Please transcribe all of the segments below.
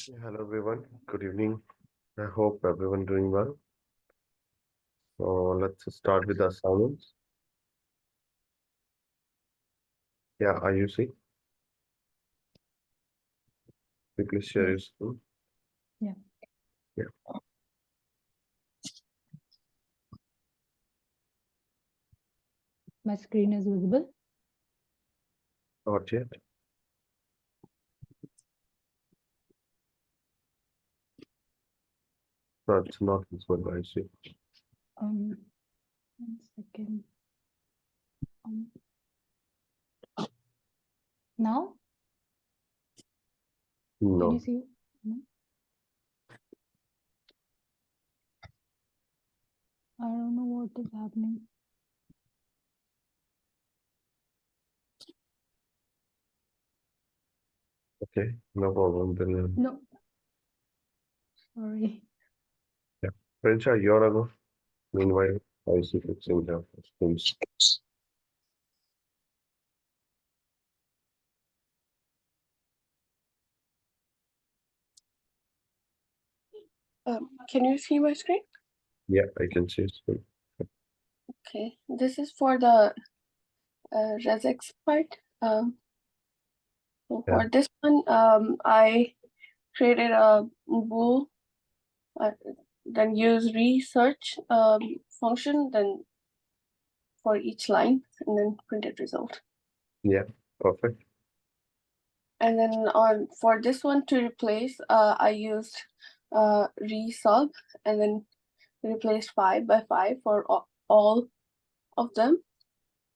Hello everyone. Good evening. I hope everyone doing well. So let's start with the assignments. Yeah, are you see? Please share your screen. Yeah. Yeah. My screen is visible. Not yet. No, it's not visible. I see. 1 second. Now? Can No. you see? No? I don't know what is happening. Okay, no problem. Then No. Sorry. yeah. Princha, you're on. Meanwhile, I see fixing the screens. Can you see my screen? Yeah, I can see screen. Okay, this is for the regex part. So Yeah. for this one, I created a bool, then use research function, then for each line, and then printed result. Yeah, perfect. And then for this one to replace, I used resolve and then replaced 5 by 5 for all of them.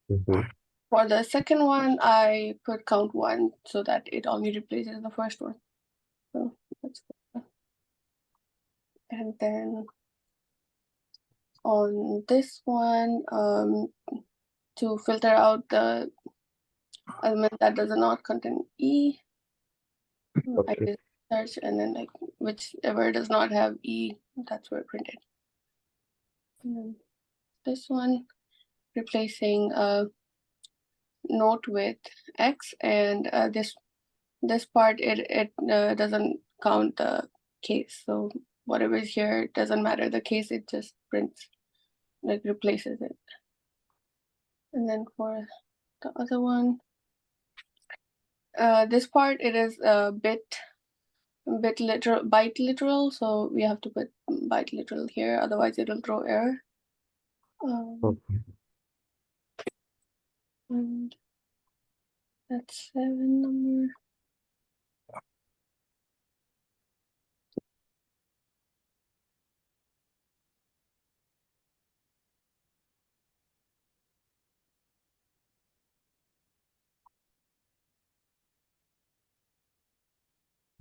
Mm-hmm. For the second one, I put count 1 so that it only replaces the first one. So that's good. And then on this one, to filter out the element that does not contain E, I Okay. use search, and then like whichever does not have E, that's where printed. And then this one, replacing note with X, and this part it doesn't count the case, so whatever is here doesn't matter. The case, it just prints, like replaces it. And then for the other one, this part, it is byte literal, so we have to put byte literal here, otherwise it'll throw error. Okay. And that's 7 number.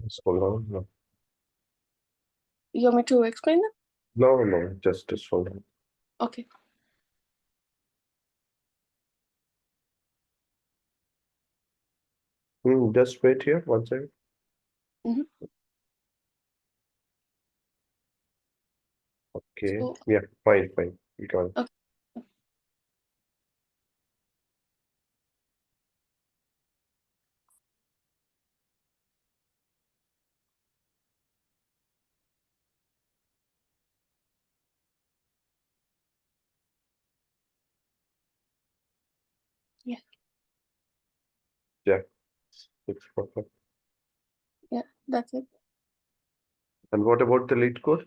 Just hold on. No, You want me to explain that? no, just hold on. Okay. Just wait here 1 second. Mm-hmm. Okay. So, Yeah, fine. You got it. okay. Yeah, Yeah, it's perfect. that's it. And what about the lead code?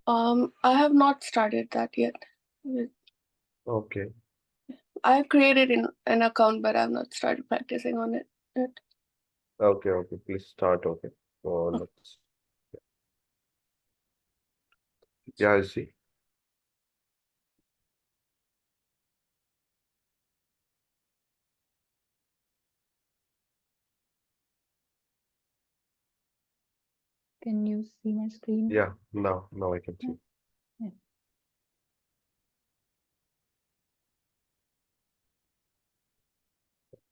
I have not started that yet. Okay. I have created an account, but I have not started practicing on it yet. Okay. Please start. Okay. So Okay. let's. Yeah, I see. Can you see my screen? Yeah, now I can see. Yeah.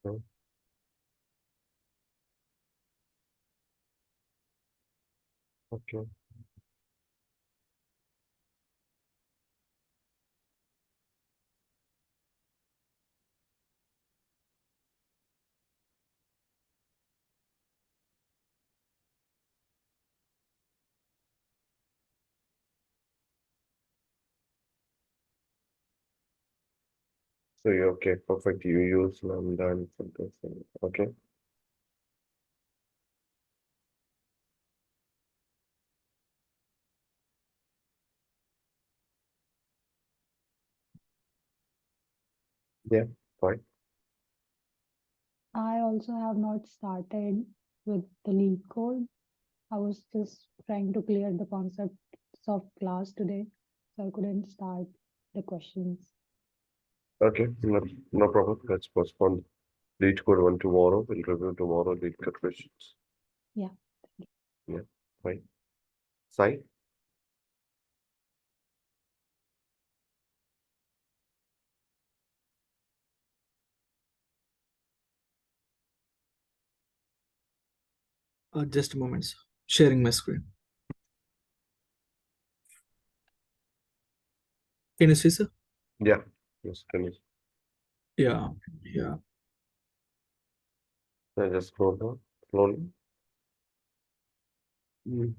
Okay. Okay. So you okay, perfect. You use lambda and for this. Okay. Yeah, fine. I also have not started with the lead code. I was just trying to clear the concepts of class today, so I couldn't start the questions. Okay, no problem. Let's postpone lead code one tomorrow. We'll review tomorrow lead code questions. Yeah. Yeah, fine. Sai? Just a moment, sir. Sharing my screen. Can you see, sir? Yeah. Yes, can you Yeah, yeah. just scroll down slowly?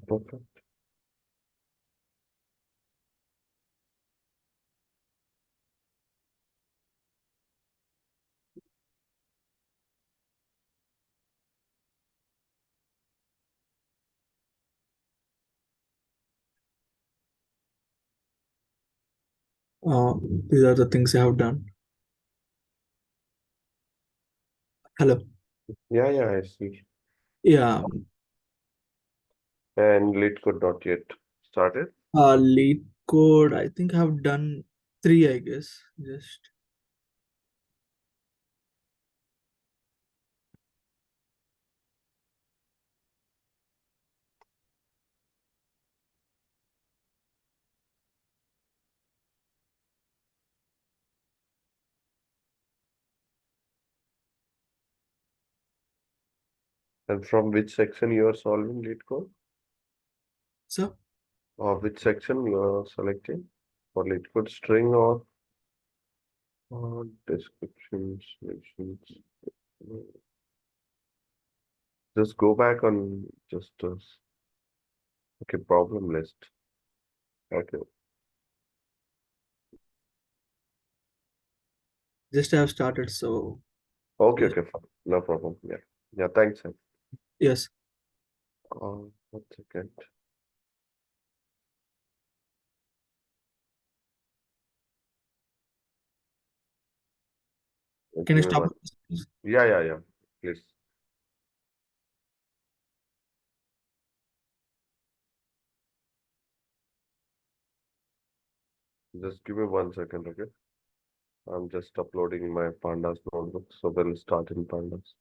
Perfect. Uh, these are the things I have done. Hello. Yeah, I see. Yeah. And lead code not yet started. Lead code. I think I have done three, I guess. Just And from which section you are solving lead code? so. Or which section you are selecting for lead code string or descriptions, sections. Just go back on just okay, problem list. Okay. Just I have started. So Okay, yes. okay, fine. No problem. Yeah. Yeah, thanks. Sir. Yes. 1 second. Can Give I me stop? one. Yeah. Please. Just give me 1 second, okay? I'm just uploading my pandas notebook, so we'll start in pandas.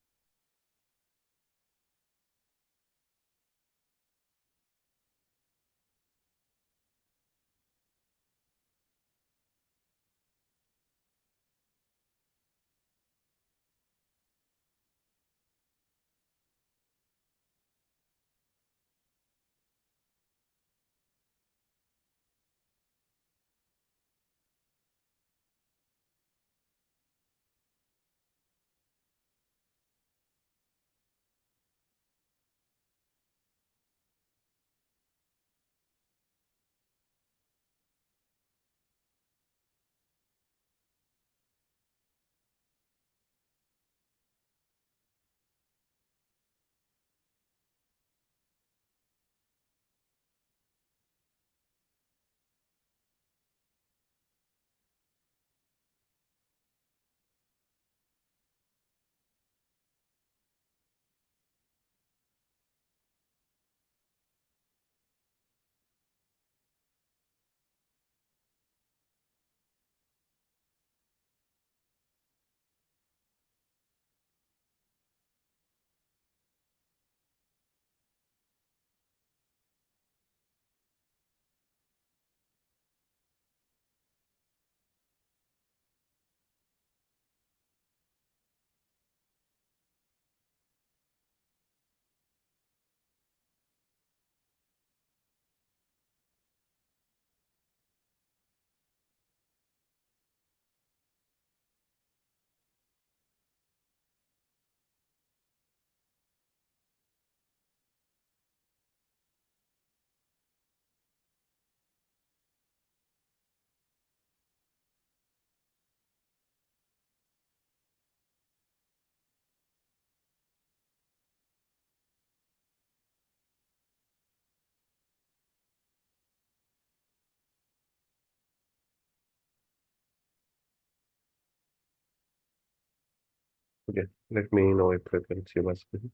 Okay, let me know if I can see my screen.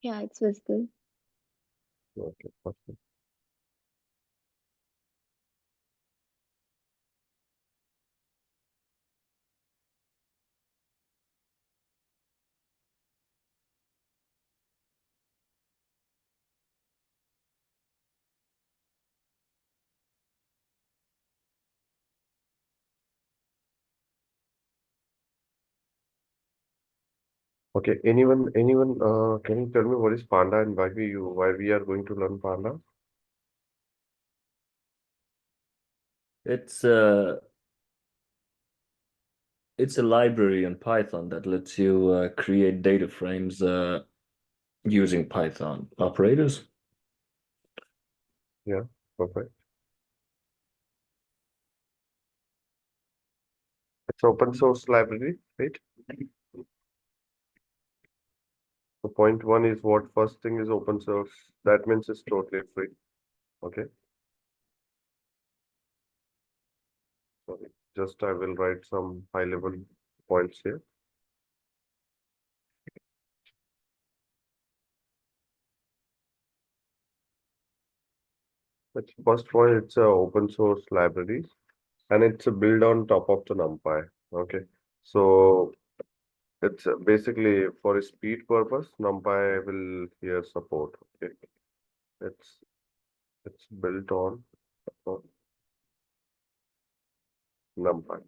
Yeah, it's visible. Okay, perfect. Okay, anyone, can you tell me what is panda and why we are going to learn panda? It's a library in Python that lets you create data frames using Python operators. Yeah, perfect. It's open source library, right? So point one is what first thing is open source. That means it's totally free. Okay. Sorry. Just I will write some high level points here. It's first one, it's a open source library and it's a build on top of the NumPy. Okay. So it's basically for a speed purpose, NumPy will here support. Okay. It's it's built on NumPy.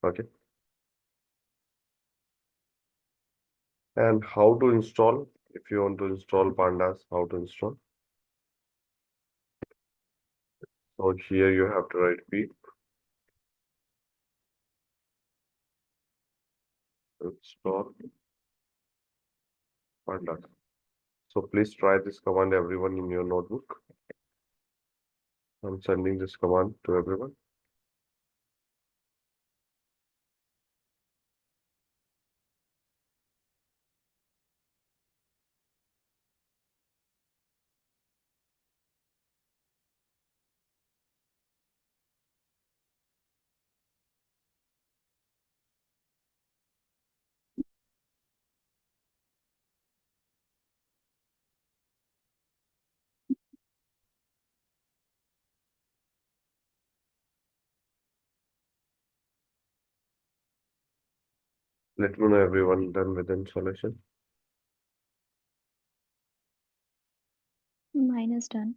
Okay. And how to install? If you want to install pandas, how to install? So here you have to write p install pandas. So please try this command, everyone, in your notebook. I'm sending this command to everyone. Let me know everyone done with installation. Mine is done.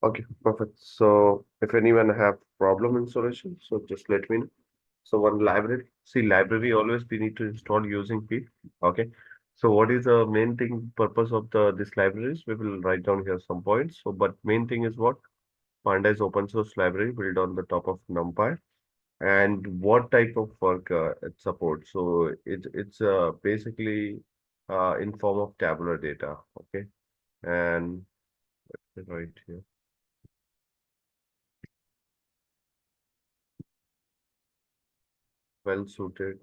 Okay, perfect. So if anyone have problem installation, so just let me know. So one library, see library always we need to install using p. Okay. So what is the main thing purpose of the this libraries? We will write down here some points. So but main thing is what? Panda is open source library built on the top of NumPy. And what type of work it supports? So it's basically in form of tabular data. Okay. And right here. Well suited.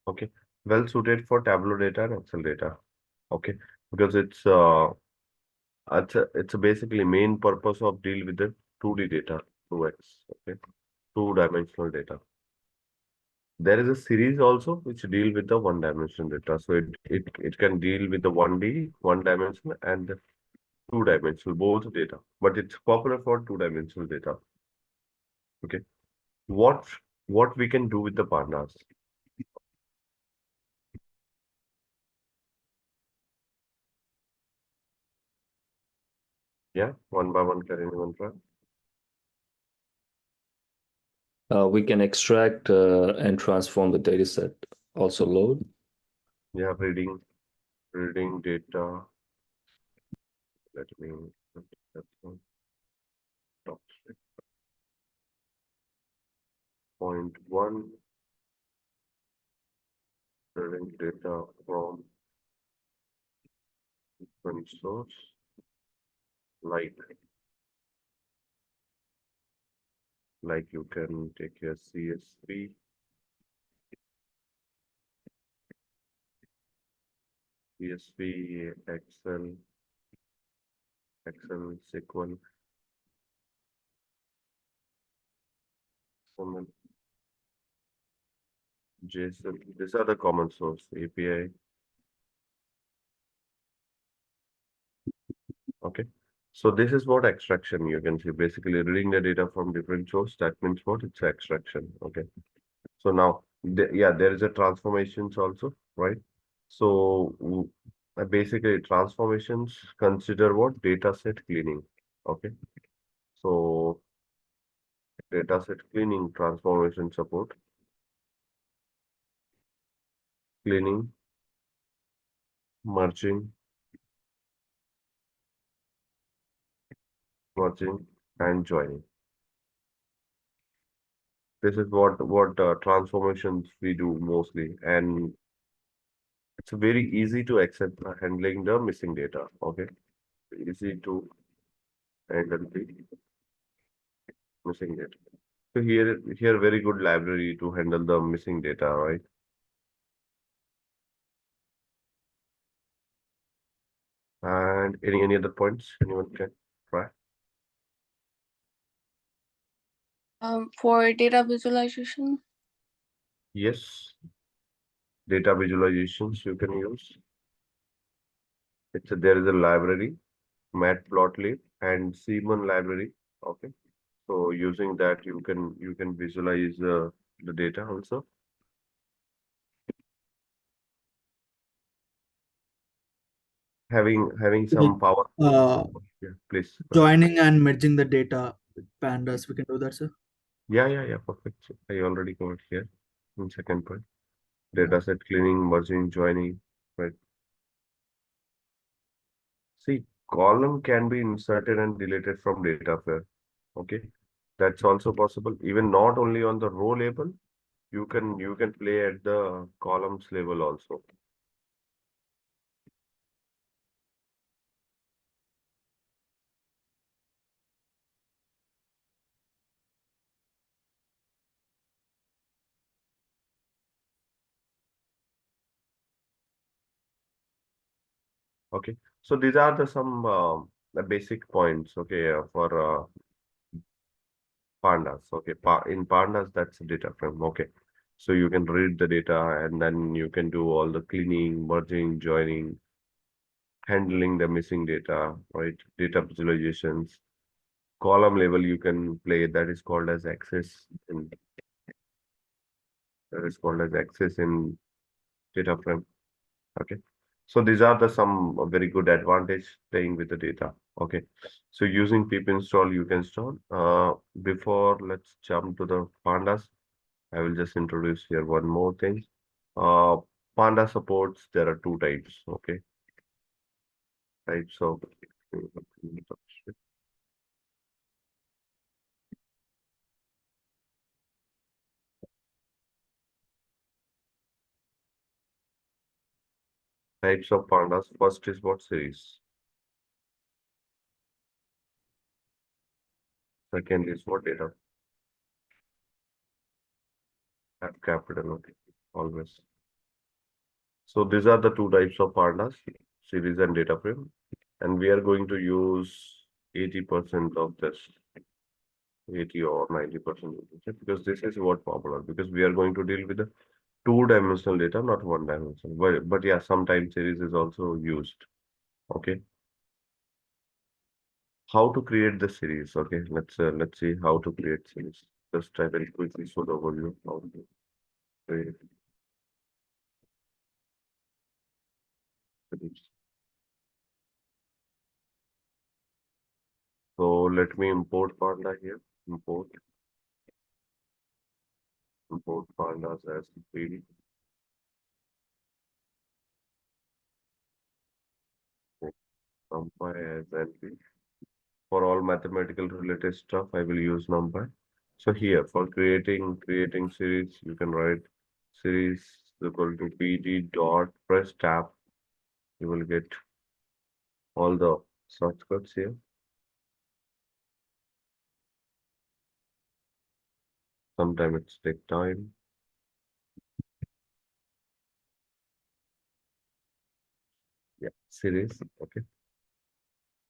Okay. well suited for Tableau data and Excel data. Okay, because it's a basically main purpose of deal with the 2D data, 2x, okay, two-dimensional data. There is a series also which deal with the one-dimensional data. So it can deal with the 1D, one-dimensional, and the two-dimensional, both data. But it's popular for two-dimensional data. Okay. What what we can do with the pandas? Yeah, one by one, can anyone try? We can extract and transform the data set. Also load. Yeah, reading data. Let me that's one. Top point one. Reading data from different source, like you can take your CSV, Excel, SQL, common JSON. These are the common source API. Okay. So this is what extraction you can see. Basically, reading the data from different source. That means what? It's extraction. Okay. So now, yeah, there is a transformations also, right? So basically, transformations consider what? Data set cleaning. Okay. So data set cleaning, transformation support, cleaning, merging, and joining. This is what transformations we do mostly, and it's very easy to accept handling the missing data. Okay, easy to handle the missing data. So here very good library to handle the missing data, right? And any other points anyone can try? For data visualization, Yes, data visualizations you can use. There is a library, Matplotlib and Seaman library. Okay, so using that you can visualize the data also. Having Like some power. uh, Yeah, please. Go ahead. joining and merging the data with pandas, we can do that, sir. Yeah, perfect. So I already covered here in second point. Yeah. Data set cleaning, merging, joining, right? See, column can be inserted and deleted from data frame. Okay, that's also possible. Even not only on the row label, you can play at the columns level also. Okay, so these are the basic points. Okay, for pandas. Okay, in pandas that's a data frame. Okay, so you can read the data and then you can do all the cleaning, merging, joining, handling the missing data, right? Data visualizations. Column level you can play, that is called as access in data frame. Okay, so these are the some very good advantage playing with the data. Okay, so using pip install you can install. Before let's jump to the pandas, I will just introduce here one more thing. uh Panda supports, there are two types. Okay, types of pandas. First is what? Series. Second is what? Data. Have capital. Okay, always. So these are the two types of pandas, series and data frame, and we are going to use 80% of this, 80 or 90%, because this is what popular, because we are going to deal with the two-dimensional data, not one-dimensional. But yeah, sometimes series is also used. Okay. How to create the series? Okay, let's see how to create series. Just I will quickly show the overview how to create series. So let me import Panda here. Import pandas as PD. NumPy as NP. For all mathematical related stuff, I will use NumPy. So here for creating series, you can write series equal to PD dot press tab. You will get all the shortcuts here. Sometimes it's take time. Yeah, series. Okay.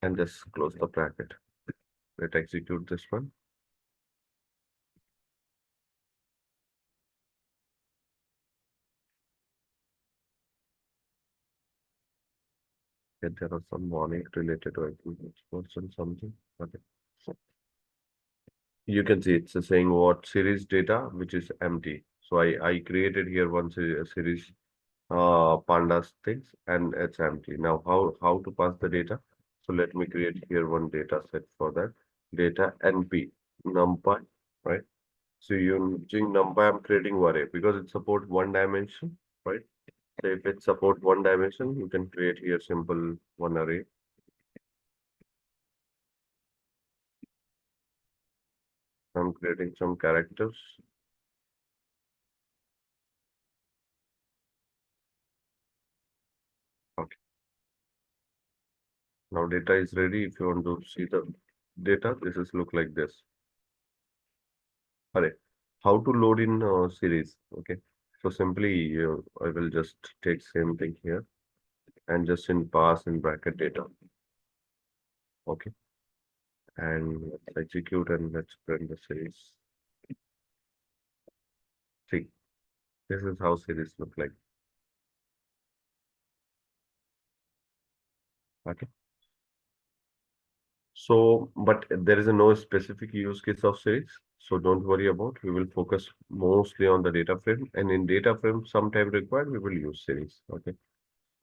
And just close the bracket. Let's execute this one. And there are some warning related to exports and something. Okay. You can see it's saying what series data, which is empty. So I created here one series pandas things and it's empty. Now how to pass the data? So let me create here one data set for that. Data NP numpy, right? So using numpy, I'm creating array because it supports one dimension, right? So if it support one dimension, you can create here simple one array. I'm creating some characters. Okay. Now data is ready. If you want to see the data, this is look like this. Alright. How to load in series? Okay. So simply, I will just take same thing here and just in pass in bracket data. Okay. And let's execute and let's print the series. See, this is how series look like. Okay. So, but there is a no specific use case of series. So don't worry about. We will focus mostly on the data frame, and in data frame, sometime required, we will use series. Okay.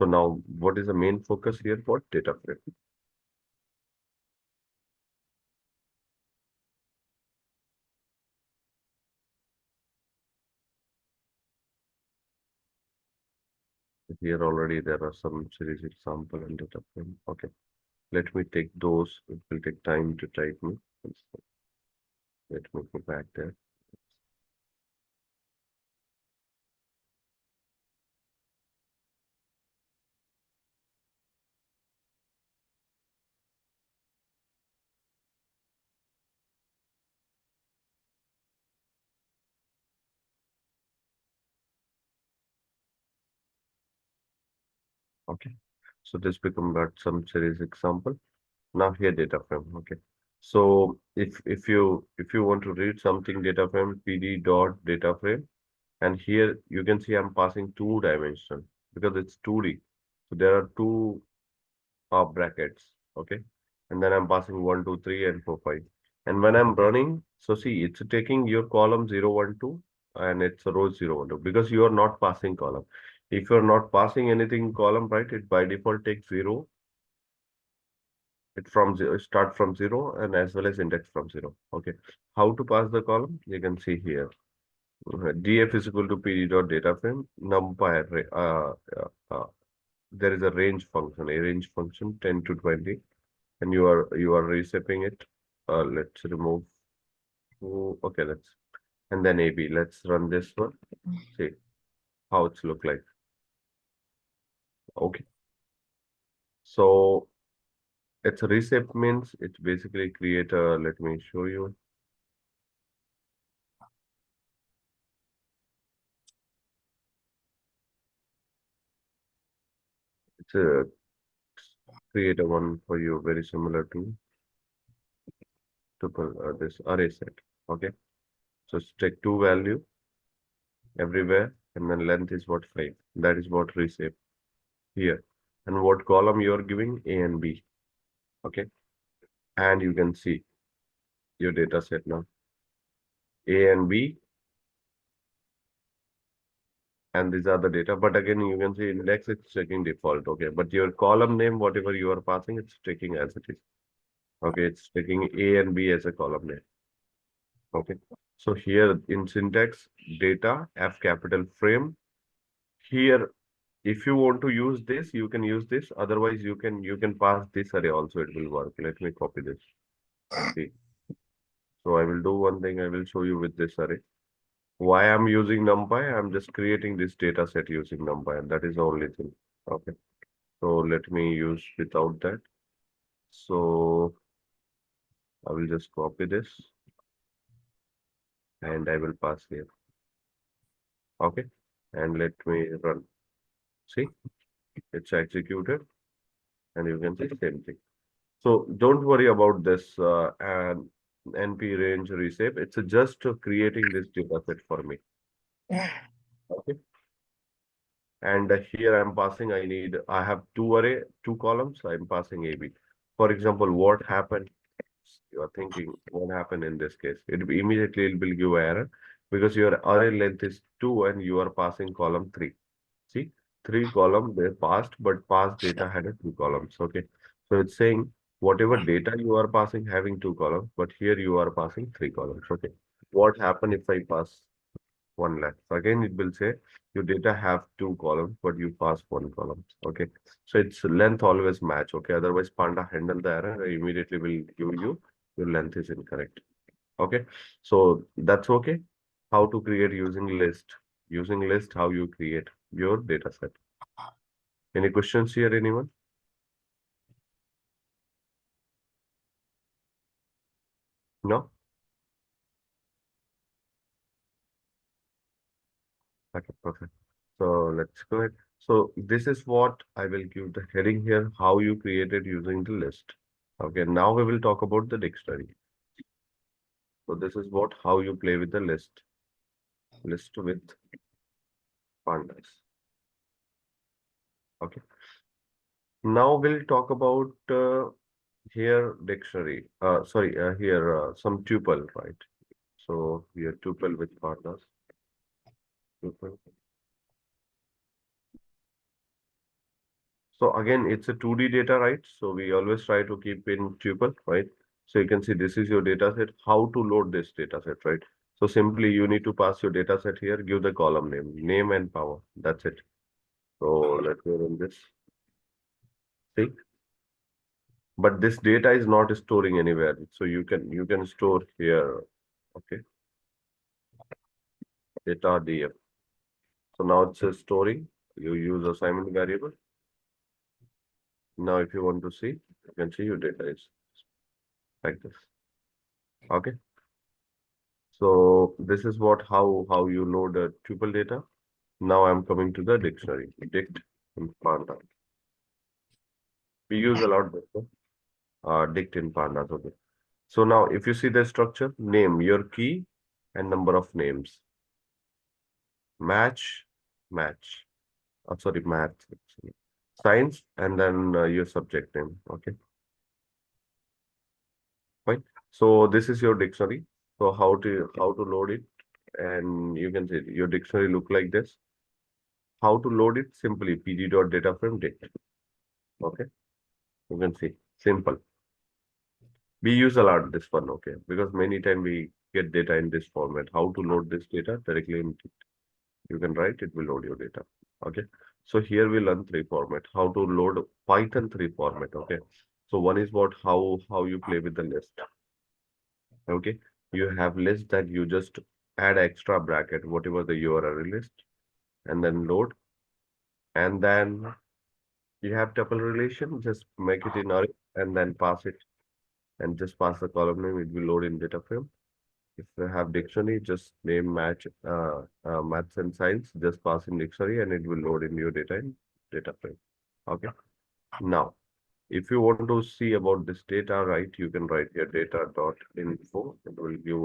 So now, what is the main focus here for data frame? Here already there are some series example and data frame. Okay. Let me take those. It will take time to type me. Let me go back there. Okay. So this become that some series example. Now here data frame. Okay. So if you want to read something data frame pd dot data frame, and here you can see I'm passing two dimension because it's 2D. So there are two brackets. Okay. And then I'm passing 1, 2, 3, and 4, 5. And when I'm running, so see, it's taking your column 0, 1, 2, and it's a row 0, 1, 2, because you are not passing column. If you're not passing anything column, right, it by default takes 0. It from 0, start from 0 and as well as index from 0. Okay. How to pass the column? You can see here. df is equal to pd dot data frame numpy array. There is a range function 10 to 20, and you are reshaping it. Let's remove. Okay, and then AB. Let's run this one. See how it's look like. Okay. So it's a reshape means it's basically create a. Let me show you. create a one for you very similar to this array set. Okay, so take two value everywhere, and then length is what 5. That is what reshape here. And what column you are giving? A and B. Okay, and you can see your data set now. A and B, and these are the data. But again, you can see index it's taking default. Okay, but your column name, whatever you are passing, it's taking as it is. Okay, it's taking A and B as a column name. Okay, so here in syntax, data, F capital frame. Here, if you want to use this, you can use this. Otherwise, you can pass this array also. It will work. Let me copy this. See. So I will do one thing. I will show you with this array. Why I'm using NumPy? I'm just creating this data set using NumPy, and that is the only thing. Okay. So let me use without that. So I will just copy this and I will pass here. Okay. And let me run. See, it's executed and you can see same thing. So don't worry about this and NP range reshape. It's just creating this data set for me. Okay. And here I'm passing, I have two columns, I'm passing AB. For example, what happened? You are thinking, what happened in this case? It immediately will give error because your array length is 2 and you are passing column 3. See, 3 column they passed, but passed data had a 2 columns. Okay. So it's saying whatever data you are passing having 2 columns, but here you are passing 3 columns. Okay. What happened if I pass 1 lakh? So again, it will say your data have 2 columns, but you pass 1 column. Okay. So its length always match. Okay. Otherwise, Panda handle the error. Immediately will give you your length is incorrect. Okay. So that's okay. How to create using list. Using list, how you create your data set. Any questions here, anyone? No? Okay, perfect. So let's go ahead. So this is what I will give the heading here, how you created using the list. Okay, now we will talk about the dictionary. So this is what, how you play with the list with pandas. Okay. Now we'll talk about here dictionary. Here some tuple, right? So here tuple with pandas. Tuple. So again, it's a 2D data, right? So we always try to keep in tuple, right? So you can see this is your data set. How to load this data set, right? So simply you need to pass your data set here, give the column name and power. That's it. So let me run this. See, but this data is not storing anywhere. So you can store here. Okay, data df. So now it says storing. You use assignment variable. Now if you want to see, you can see your data is like this. Okay. So this is what how you load a tuple data. Now I'm coming to the dictionary. Dict in Panda. We use a lot this dict in pandas. Okay. So now if you see the structure, name, your key, and number of names. Match, match. Sorry, math. Actually. Science, and then your subject name. Okay. Fine. So this is your dictionary. So how to load it, and you can see your dictionary look like this. How to load it? Simply pg.dataframe dict. Okay, you can see simple. We use a lot this one, okay, because many time we get data in this format. How to load this data directly in dict. You can write it will load your data. Okay, so here we learn 3 format. How to load Python 3 format. Okay, so one is what how you play with the list. Okay, you have list that you just add extra bracket whatever the URL list and then load, and then you have tuple relation, just make it in array and then pass it and just pass the column name, it will load in data frame. If you have dictionary, just name match maths and science, just pass in dictionary and it will load in your data in data frame. Okay. Now, if you want to see about this data, right, you can write here data.info. It will give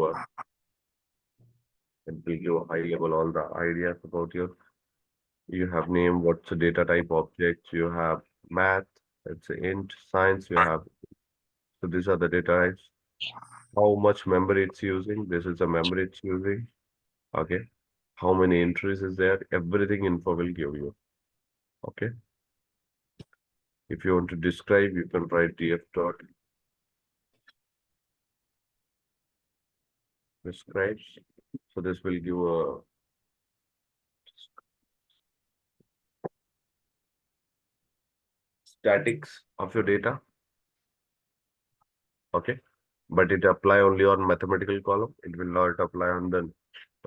a high level all the ideas about your. You have name, what's the data type object. You have math. It's int science. You have. So these are the data types. How much memory it's using. This is the memory it's using. Okay. How many entries is there? Everything info will give you. Okay. If you want to describe, you can write df dot describes. So this will give a statics of your data. Okay. But it apply only on mathematical column. It will not apply on the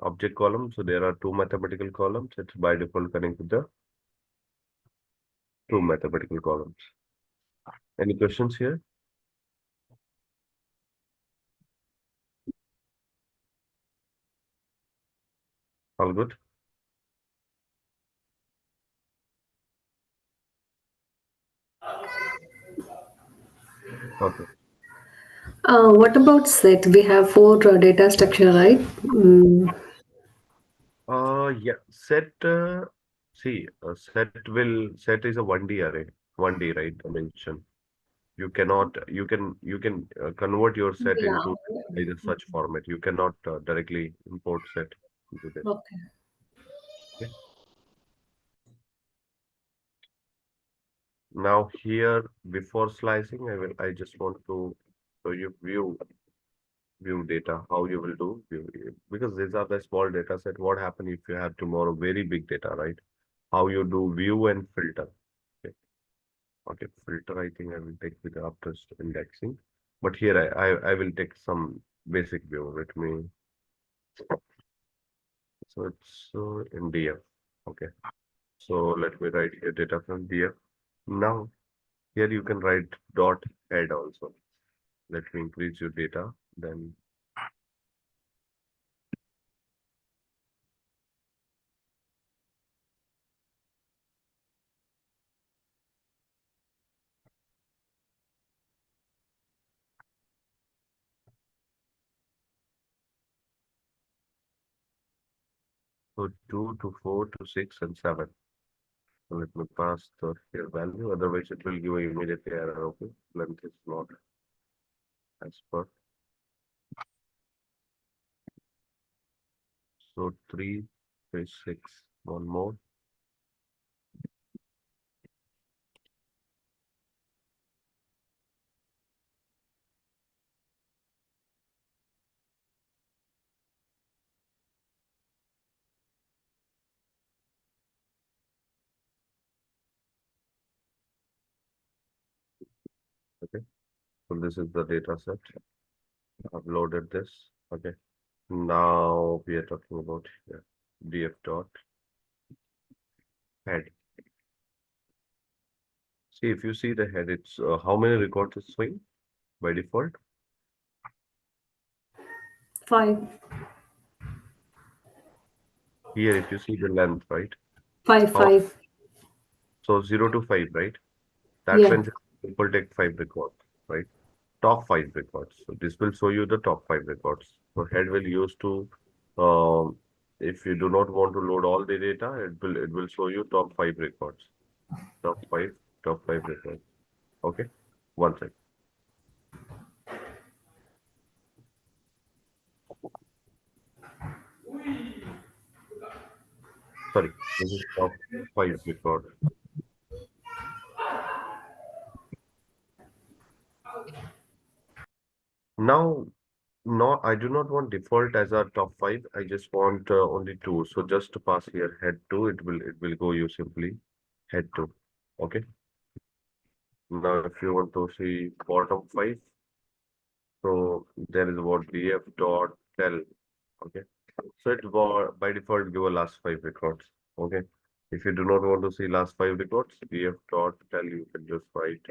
object column. So there are two mathematical columns. It's by default connected to the two mathematical columns. Any questions here? All good? Okay. What about set? We have four data structure, right? Yeah. Set is a 1D array. 1D, right? Dimension. You can convert your set Yeah. into either such format. You cannot directly import set into this. Okay. Okay. Now here, before slicing, I just want to show you view data, how you will do view, because these are the small data set. What happen if you have tomorrow very big data, right? How you do view and filter. Okay, okay, filter I think I will take with after indexing, but here I will take some basic view. Let me, so it's in df. Okay, so let me write here data from df. Now here you can write dot head also. Let me increase your data, then so 2 to 4 to 6 and 7. So let me pass the here value, otherwise it will give you immediately error. Okay, length is not as per. So 3 is 6. One more. Okay, so this is the data set. I've loaded this. Okay, now we are talking about here df dot head. See, if you see the head, it's how many records is showing by default. 5. Here, if you see the length, right? 5, How 5. so 0 to 5, right? That Yeah. means people take 5 records, right? Top 5 records. So this will show you the top 5 records. So head will use to, if you do not want to load all the data, it will show you top 5 records. Top 5, top 5 records. Okay, one second. Sorry, this is top 5 record. Now, no, I do not want default as our top 5. I just want only 2. So just to pass here head 2, it will go you simply head 2. Okay. Now, if you want to see bottom 5, so there is what df dot tell. Okay. So it will by default give a last 5 records. Okay. If you do not want to see last 5 records, df dot tell, you can just write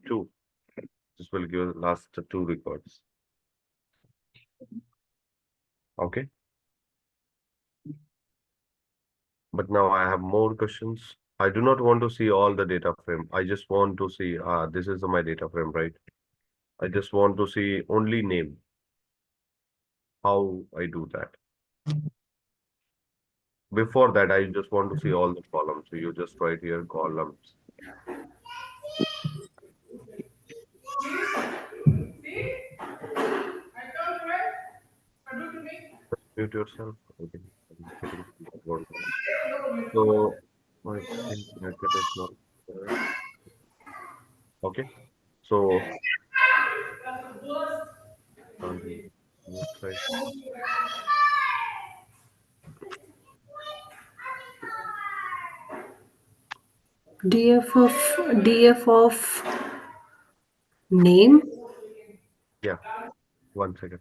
2. This will give last 2 records. Okay. But now I have more questions. I do not want to see all the data frame. I just want to see, this is my data frame, right? I just want to see only name. How I do that. Before that, I just want to see all the columns. So you just write here columns. Mute yourself. Okay, I'm getting background noise. So I think bracket is not there. Okay, so mute right. DF of name. Yeah, 1 second.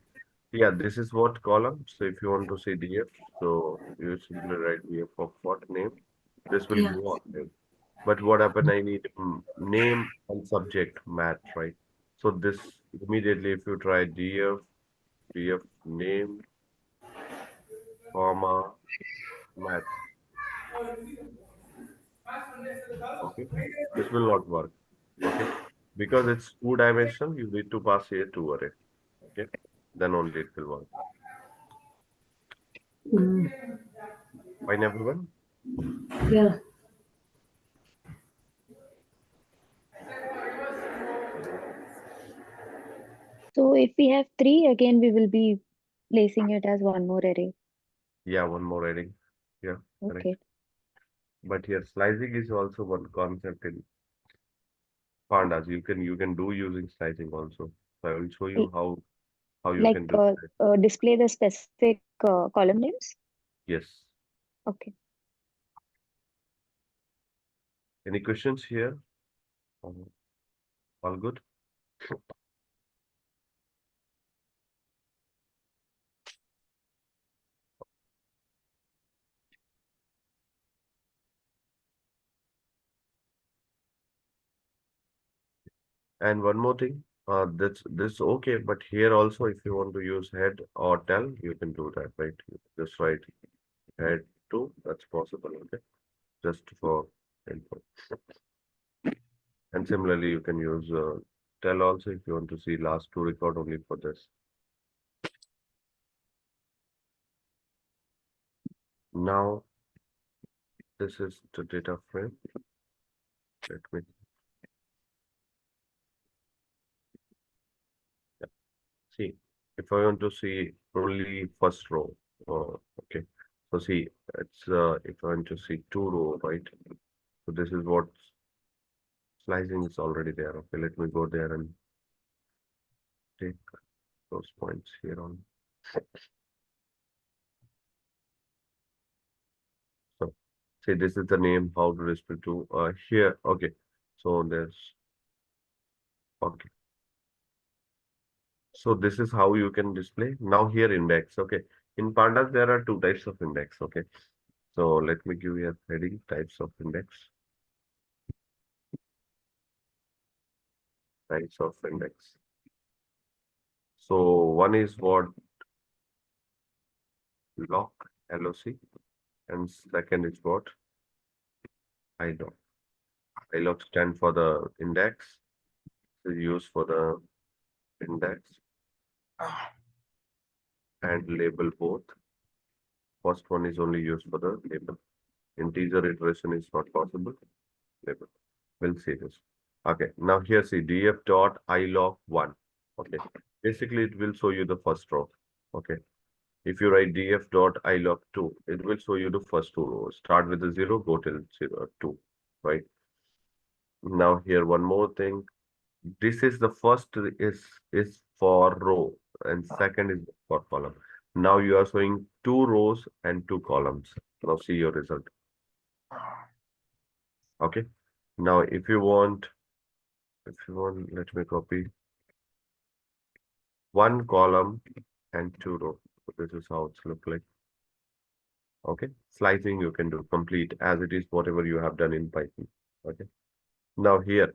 Yeah, this is what column. So if you want to see DF, so you simply write DF of what name. This will Yeah. go on name. But what happened? I need name and subject match, right? So this immediately, if you try DF name, comma, match, okay, this will not work, okay, because it's two-dimensional. You need to pass here two array, okay, then only it will work. Mm, Fine, everyone. yeah. So if we have three, again, we will be placing it as one more array. Yeah, one more adding. Yeah, correct. Okay. But here slicing is also one concept in pandas. You can do using slicing also. So I will show you L- how you Like can do that. display the specific column names. Yes. Okay. Any questions here? Um, All good? And one more thing, this okay, but here also if you want to use head or tail, you can do that, right? You just write head too, that's possible, okay? Just for info. And similarly, you can use tail also if you want to see last two record only for this. Now, this is the data frame. Let me see. If I want to see only first row, okay. So see, it's if I want to see two row, right? So this is what slicing is already there. Okay, let me go there and take those points here on. So see, this is the name how to display to here. Okay, so there's okay. So this is how you can display now here index. Okay, in pandas there are two types of index. Okay, so let me give you a heading types of index. Types of index. So one is what lock LOC, and second is what ILOC. ILOC stand for the index. Is used for the index and label both. First one is only used for the label. Integer iteration is not possible. Label. We'll see this. Okay, now here see df dot ilog1. Okay, basically it will show you the first row. Okay, if you write df dot ilog2, it will show you the first two rows. Start with the 0, go till 0, 2, right? Now here one more thing. This is the first is for row and second is for column. Now you are showing two rows and two columns. Now see your result. Okay. Now if you want, let me copy one column and two rows. So this is how it's look like. Okay. Slicing you can do complete as it is whatever you have done in Python. Okay. Now here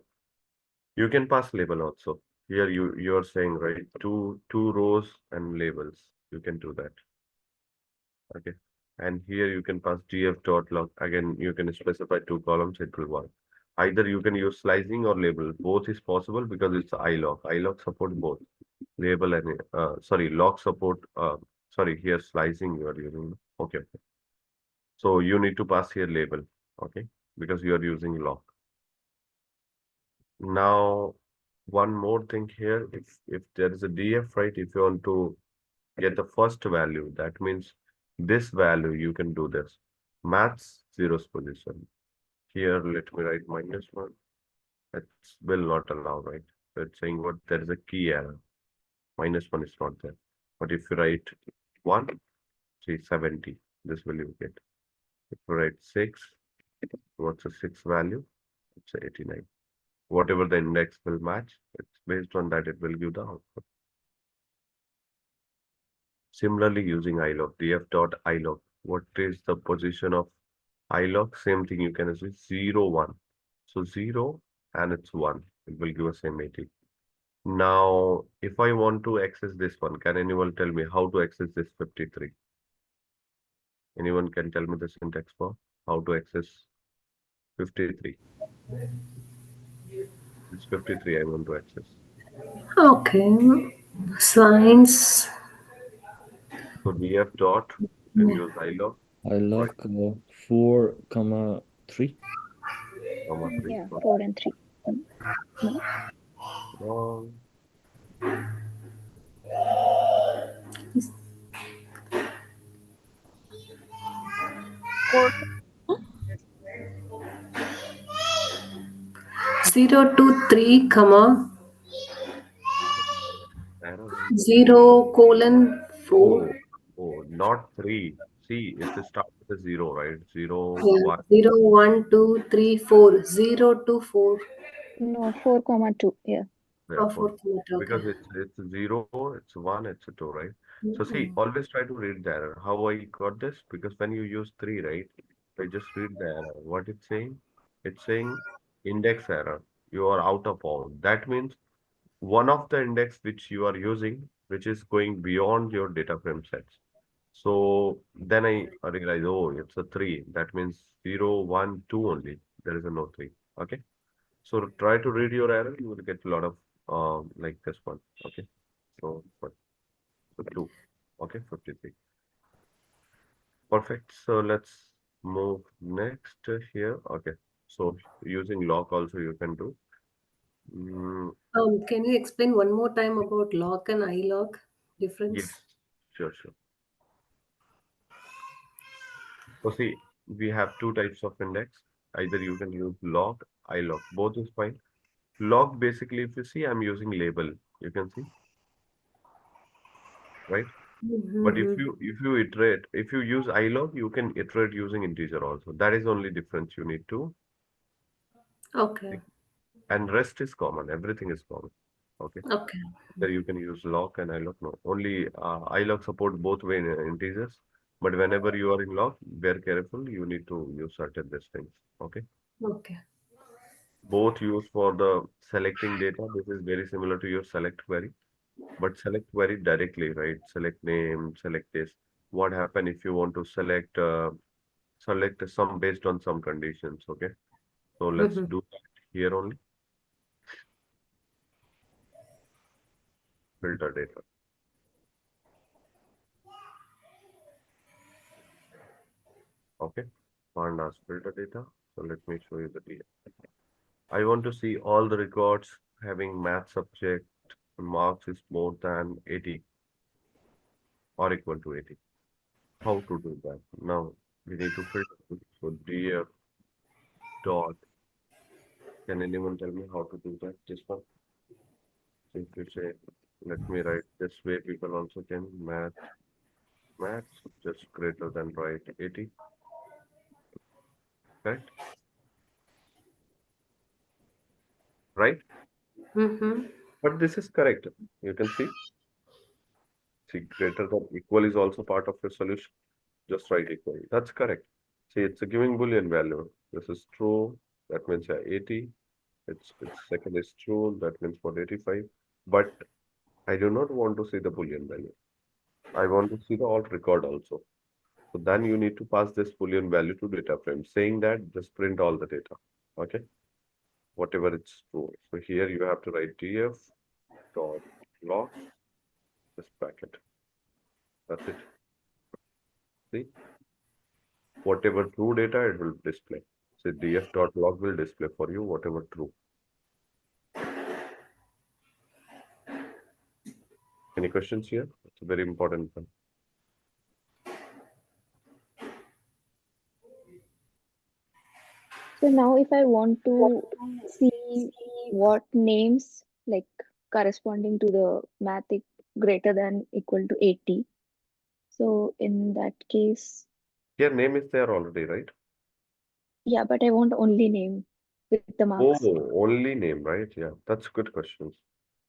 you can pass label also. Here you're saying right two rows and labels. You can do that. Okay. And here you can pass df dot log. Again, you can specify 2 columns, it will work. Either you can use slicing or label. Both is possible because it's ilog. Ilog support both label and sorry, log support. Sorry, here slicing you are using. Okay, okay. So you need to pass here label. Okay, because you are using log. Now, one more thing here. If there is a df, right? If you want to get the first value, that means this value you can do this. Maths zeros position. Here, let me write -1. It will not allow, right? So it's saying what there is a key error. -1 is not there. But if you write 1, say 70, this will you get. If you write 6, what's the 6 value? It's 89. Whatever the index will match, it's based on that it will give the output. Similarly, using ilog, df dot ilog. What is the position of ilog? Same thing you can see 0, 1. So 0 and it's 1. It will give us same 80. Now, if I want to access this one, can anyone tell me how to access this 53? Anyone can tell me the syntax for how to access 53? It's 53 I want to access. Okay. Science. So df dot and use ilog, ilog right? 4, 3. Comma 3. Yeah, Okay. 4 and 3. Mm, No, Wrong. 023, comma Arrow. 0:4. Oh, oh, not 3. See, it starts with a 0, right? 0, Yeah. 1. 0, 1, 2, 3, 4. 0 to 4. no, 4 comma 2. Yeah. Yeah, Oh, 4. 4 kilometer. Okay. Because it's 0, it's 1, it's a 2, right? So see, Mm-mm. always try to read the error. How I got this? Because when you use 3, right? I just read the error. What it's saying? It's saying index error. You are out of bound. That means one of the index which you are using, which is going beyond your data frame sets. So then I realize, oh, it's a 3. That means 0, 1, 2 only. There is a no 3. Okay. So try to read your error. You will get a lot of like this one. Okay. So, so 2. Okay. 53. Perfect. So let's move next here. Okay. So using log also you can do. Mm, Can you explain one more time about log and ilog yes. difference? Sure, sure. So see, we have two types of index. Either you can use log, ilog. Both is fine. Log basically, if you see, I'm using label. You can see, right? But Mm-hmm. if you iterate, if you use ilog, you can iterate using integer also. That is only difference you need to. Okay. And rest is common. Everything is common. Okay. Okay. There you can use log and ilog. No, only ilog support both way in integers. But whenever you are in log, very careful. You need to use certain these things. Okay. Okay. Both used for the selecting data. This is very similar to your select query, but select query directly, right? Select name, select this. What happen if you want to select some based on some conditions? Okay, so let's Mm-hmm. do that here only. Filter data. Okay, pandas filter data. So let me show you the data. I want to see all the records having math subject marks is more than 80 or equal to 80. How to do that? Now we need to filter. So df dot. Can anyone tell me how to do that? This one. So if you say, let me write this way, people also can maths just greater than right 80, correct? Right? Mm-hmm. But this is correct. You can see greater than equal is also part of your solution. Just write equal. That's correct. See, it's a giving Boolean value. This is true. That means 80. It's second is true. That means for 85. But I do not want to see the Boolean value. I want to see the alt record also. So then you need to pass this Boolean value to data frame. Saying that, just print all the data. Okay, whatever it's true. So here you have to write df dot log this bracket. That's it. See, whatever true data it will display. So df dot log will display for you whatever true. Any questions here? It's a very important one. So now if I want to see what names like corresponding to the math greater than equal to 80. So in that case, Here name is there already, right? yeah, but I want only name with the marks. Oh, only name, right? Yeah, that's good questions.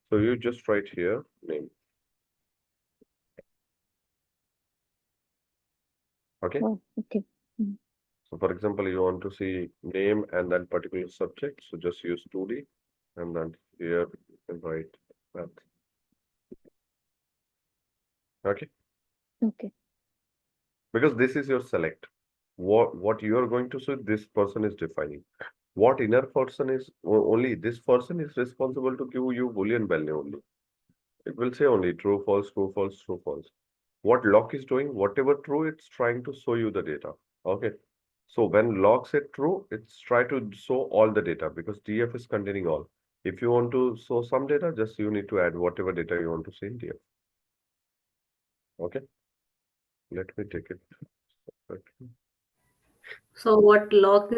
So you just write here name. Okay. Oh, okay. Mm. So for example, you want to see name and then particular subject. So just use 2D and then here you can write math. Okay. Okay. Because this is your select. What you are going to see, this person is defining. What inner person is only this person is responsible to give you Boolean value only. It will say only true, false, true, false, true, false. What lock is doing, whatever true, it's trying to show you the data. Okay. So when log said true, it's try to show all the data because DF is containing all. If you want to show some data, just you need to add whatever data you want to see in DF. Okay. Let me take it. Okay. So what log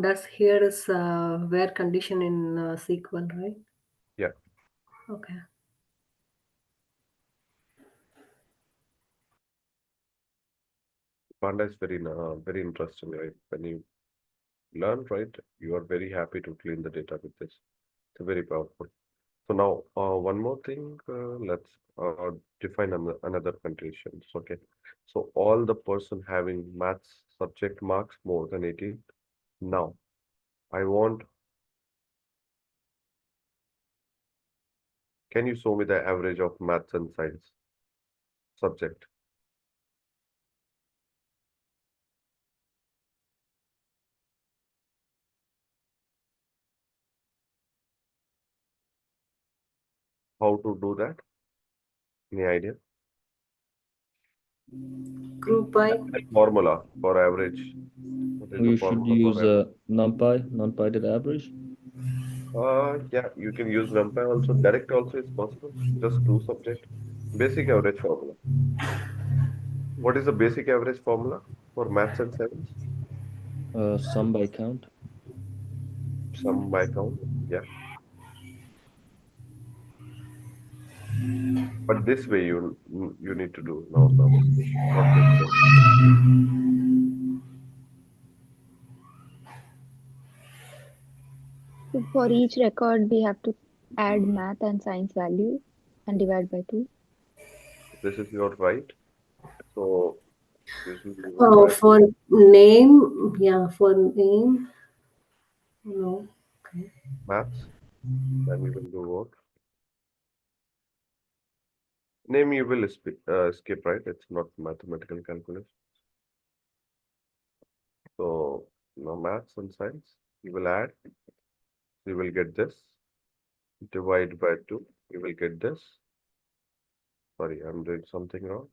does here is where condition in SQL, right? Yeah. Okay. Panda is very interesting, right? When you learn, right, you are very happy to clean the data with this. It's very powerful. So now, one more thing, let's define another conditions. Okay. So all the person having maths subject marks more than 18. Now, I want, can you show me the average of maths and science subject? How to do that? Any idea? Group by Formula for average. What is the You should formula for use average? NumPy did average. Yeah, you can use NumPy also. Direct also is possible. Just do subject. Basic average formula. What is the basic average formula for maths and science? Sum by count. Sum by count. Yeah. But this way you need to do now, not this way. So for each record, we have to add math and science value and divide by 2. This is your right. So usually you will oh write for name, yeah, for name. No. Okay. maths, then you will do what? Name you will skip, right? It's not mathematical calculus. So now maths and science, you will add, you will get this. Divide by 2, you will get this. Sorry, I'm doing something wrong.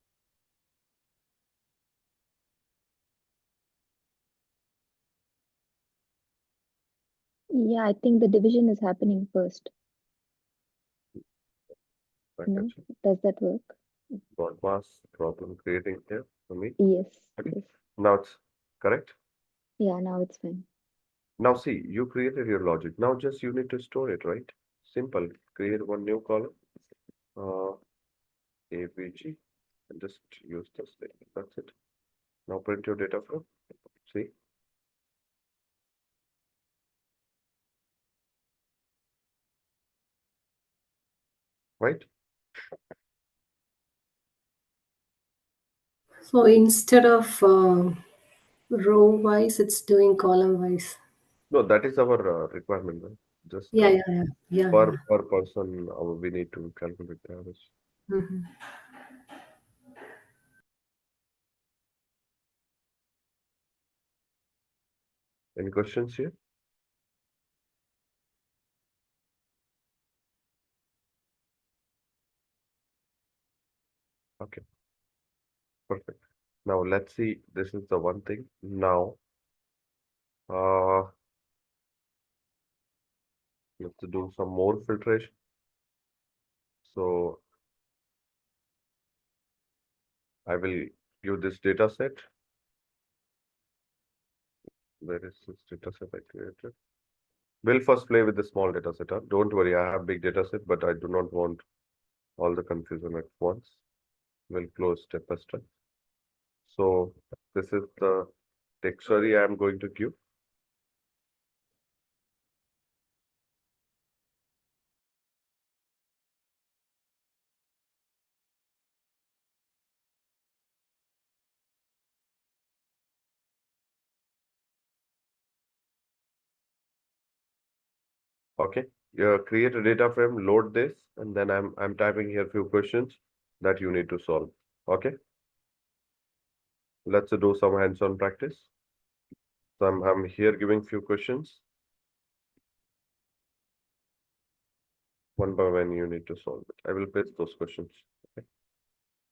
Yeah, I think the division is happening first. No? Bracket. Does that work? What was problem creating here for me? Yes, Okay. yes. Now it's correct. Yeah, now it's fine. Now see, you created your logic. Now just you need to store it, right? Simple. Create one new column, uh, ABG, and just use this thing. That's it. Now print your data from. See, right? So instead of row wise, it's doing column wise. No, that is our requirement, right? Just Yeah, yeah, yeah, yeah, per yeah. per person, we need to calculate the average. Mhm. Any questions here? Okay, perfect. Now let's see. This is the one thing. Now, let's do some more filtration. So I will give this data set. Where is this data set I created? We'll first play with the small data set. Huh? Don't worry, I have big data set, but I do not want all the confusion at once. We'll close step by step. So this is the dictionary I am going to give. Okay, create a data frame, load this, and then I'm typing here few questions that you need to solve. Okay, let's do some hands-on practice. So I'm here giving few questions. One by one, you need to solve it. I will paste those questions. Okay.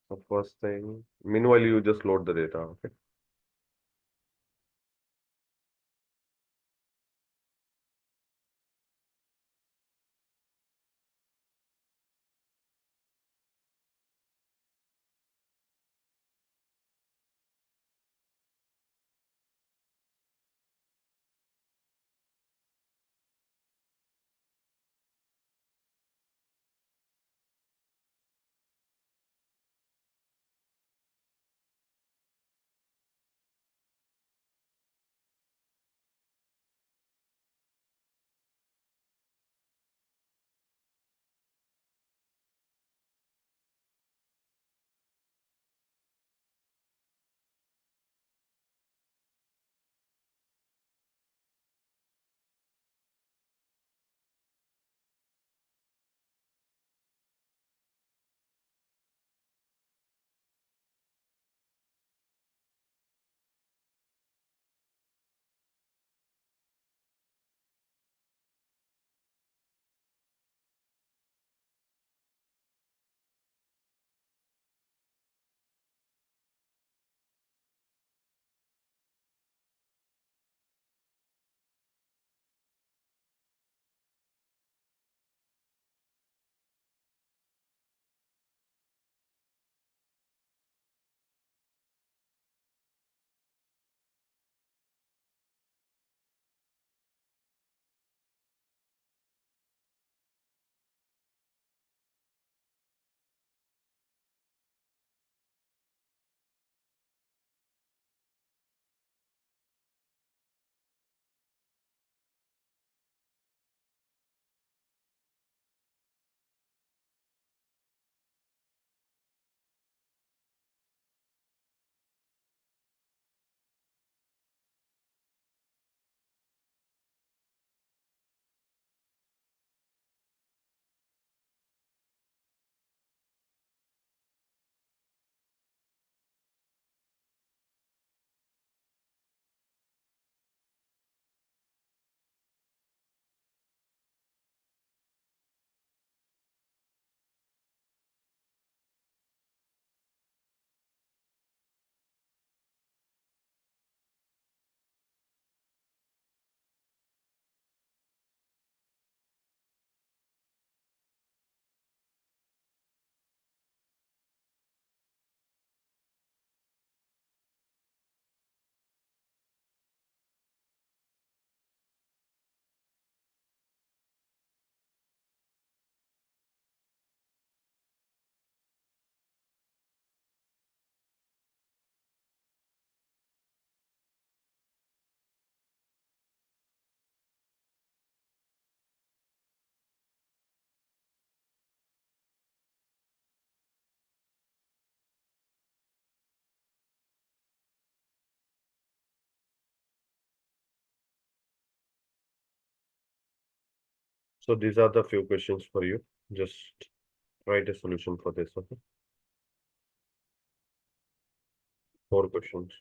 So first thing, meanwhile, you just load the data. Okay. So these are the few questions for you. Just write a solution for this. Okay. 4 questions.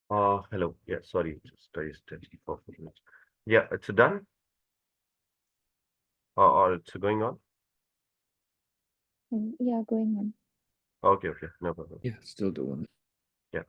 Hello. Yeah, sorry, just I steady for 4 minutes. Yeah, it's done, or it's going on. Yeah, going on. Okay, okay, no problem. Yeah, still doing. Yeah.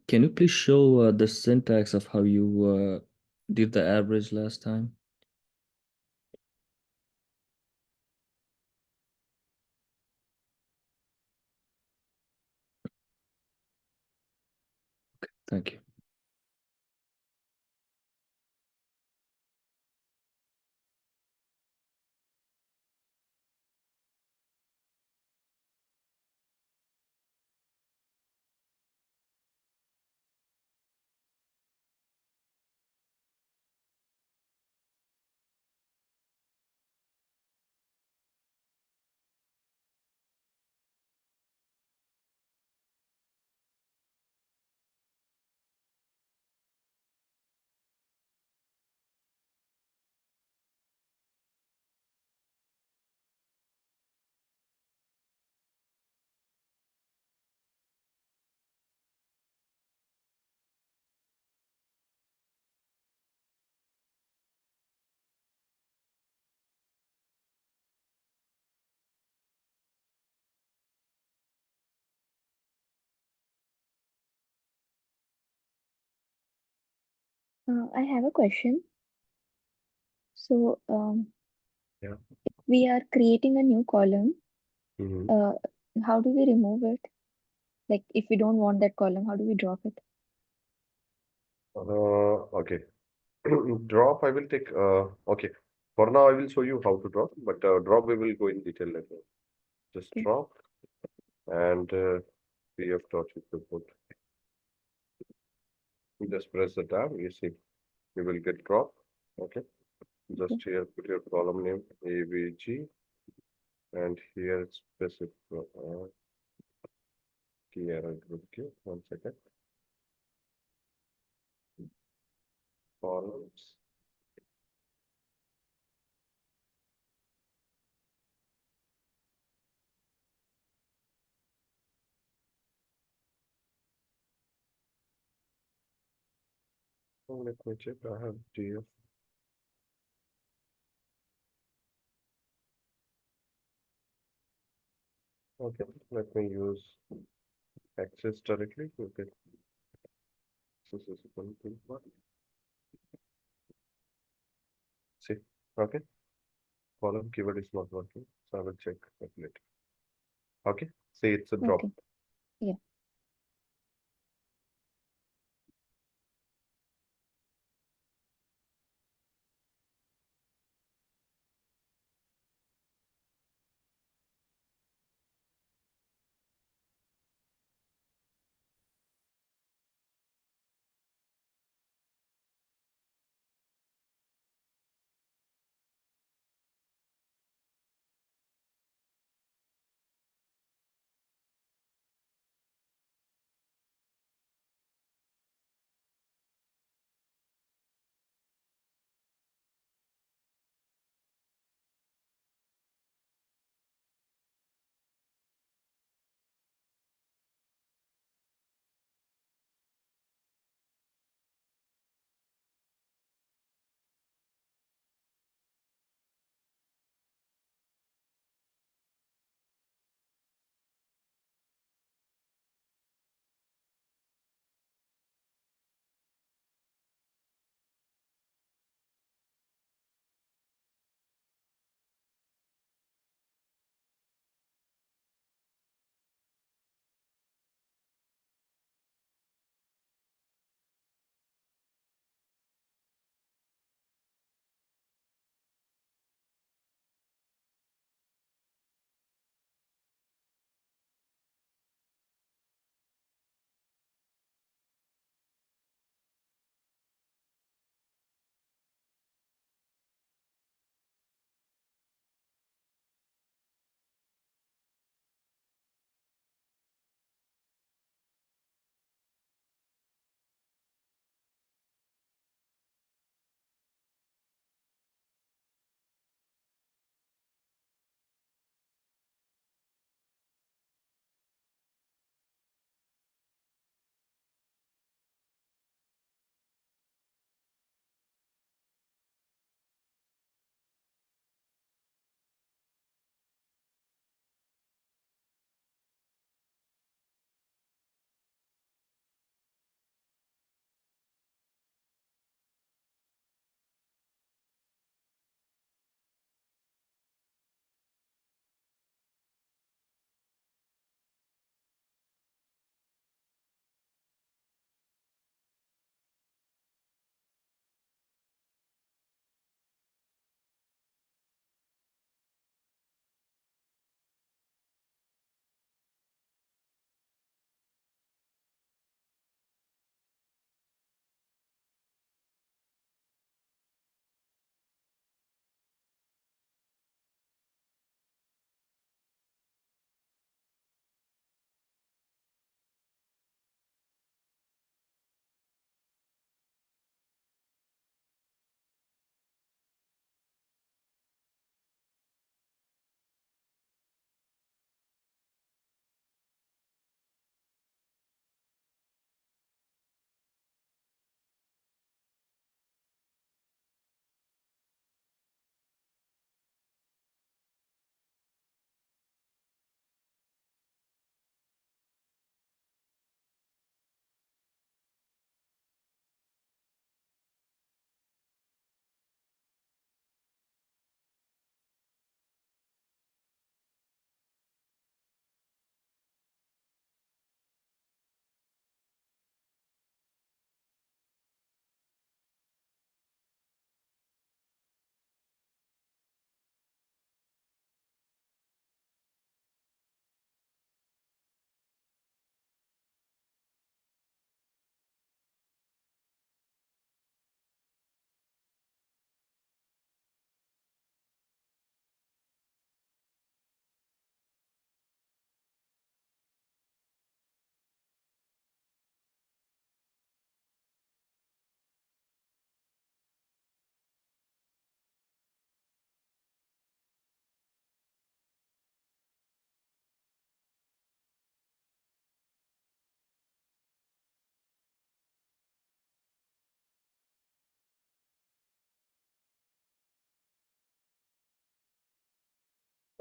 Can you please show the syntax of how you did the average last time? Thank you. I have a question. So, Yeah. we are creating a new column. Mm-hmm. How do we remove it? Like, if we don't want that column, how do we drop it? Okay. Drop, I will take. Okay. For now, I will show you how to drop, but drop we will go in detail later. Just Okay. drop and pf dot equal put. You just press the tab. You see, you will get drop. Okay. Okay. Just here, put your column name AVG, and here specific key error group Q. 1 second. Columns. Oh, let me check. I have DF. Okay, let me use access directly. Okay, this is one thing. See, okay, column keyword is not working, so I will check that later. Okay, see, it's a drop. Okay. Yeah.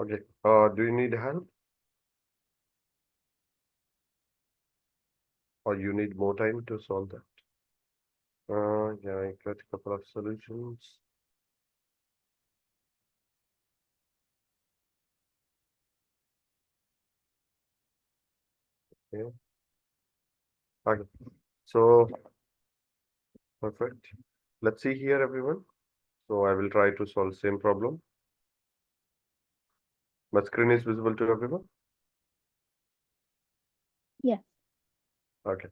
Okay. Do you need help? Or you need more time to solve that? Yeah, I got a couple of solutions. Yeah. Okay. So perfect. Let's see here, everyone. So I will try to solve same problem. My screen is visible to everyone. Yes. Okay.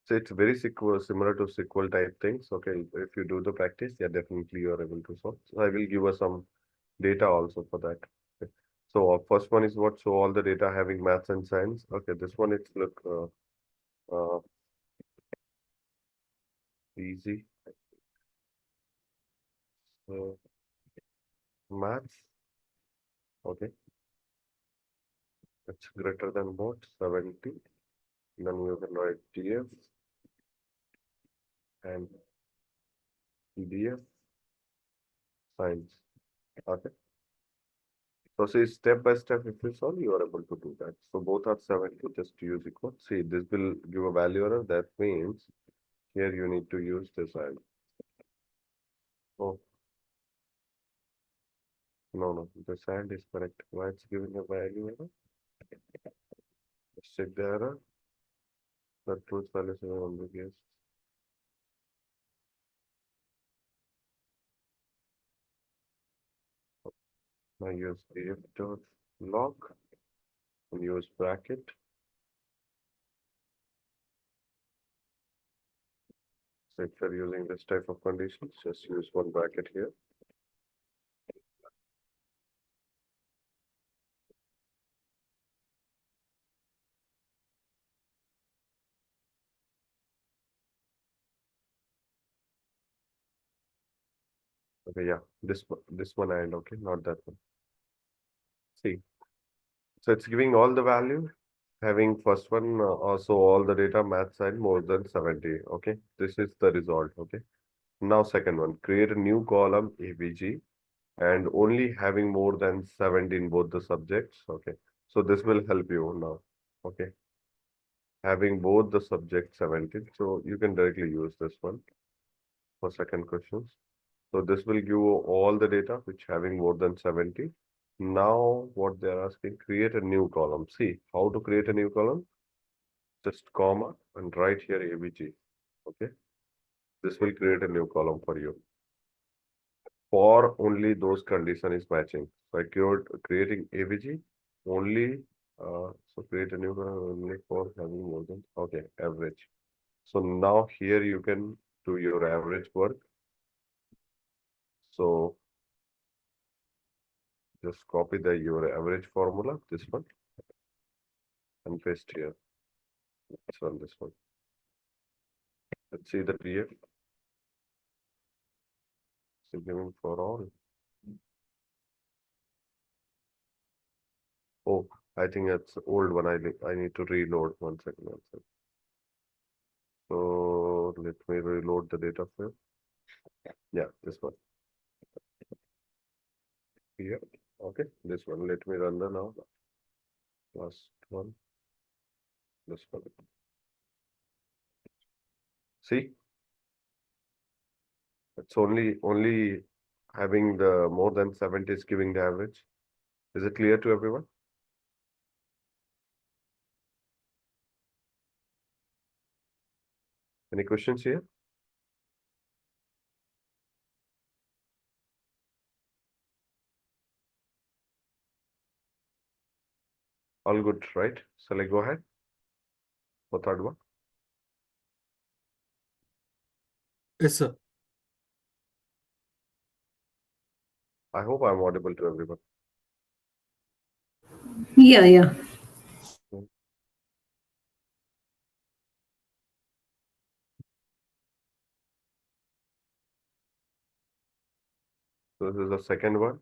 So it's very similar to SQL type things. Okay. If you do the practice, yeah, definitely you are able to solve. So I will give us some data also for that. Okay. So first one is what? So all the data having maths and science. Okay. This one it's look easy. So maths. Okay. It's greater than what? 70. Then you can write TF and PDF science. Okay. So see step by step, if you solve, you are able to do that. So both are 70, just use equal. See, this will give a value error. That means here you need to use this and oh no, the and is correct. Why it's giving a value error? Let's check the error. The truth value is ambiguous. Now use if dot log and use bracket. So if you're using this type of conditions, just use one bracket here. Okay, yeah, this one and okay, not that one. See, so it's giving all the value, having first one also all the data math side more than 70. Okay, this is the result. Okay, now second one, create a new column ABG and only having more than 70 in both the subjects. Okay, so this will help you now. Okay, having both the subjects 70, so you can directly use this one for second questions. So this will give you all the data which having more than 70. Now what they're asking, create a new column. See how to create a new column? Just comma and write here ABG. Okay. This will create a new column for you. For only those condition is matching. So I creating ABG only so create a new column only for having more than okay, average. So now here you can do your average work. So just copy the your average formula, this one, and paste here. This one. Let's see the PF. So given for all. Oh, I think that's old one. I need to reload 1 second. 1 second. So let me reload the data frame. Yeah, this one. Here. Okay, this one. Let me run the now. Last one. This one. See, it's only having the more than 70 is giving the average. Is it clear to everyone? Any questions here? All good, right? Shall I go ahead for third one? Yes, sir. I hope I'm audible to everyone. Yeah, yeah. Hmm. So this is the second one.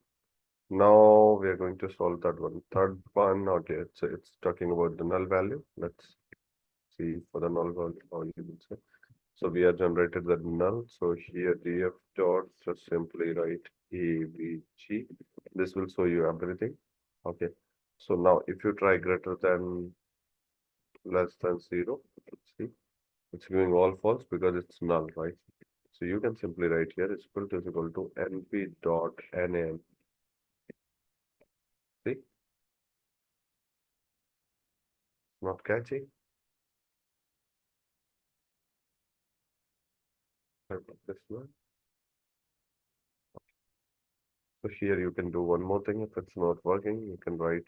Now we are going to solve that one. Third one, okay, it's talking about the null value. Let's see for the null value how you will say. So we have generated the null. So here df dot just simply write avg. This will show you everything. Okay. So now if you try greater than less than 0, let's see, it's giving all false because it's null, right? So you can simply write here is equal to np dot nan. See, not catchy. This one. So here you can do one more thing. If it's not working, you can write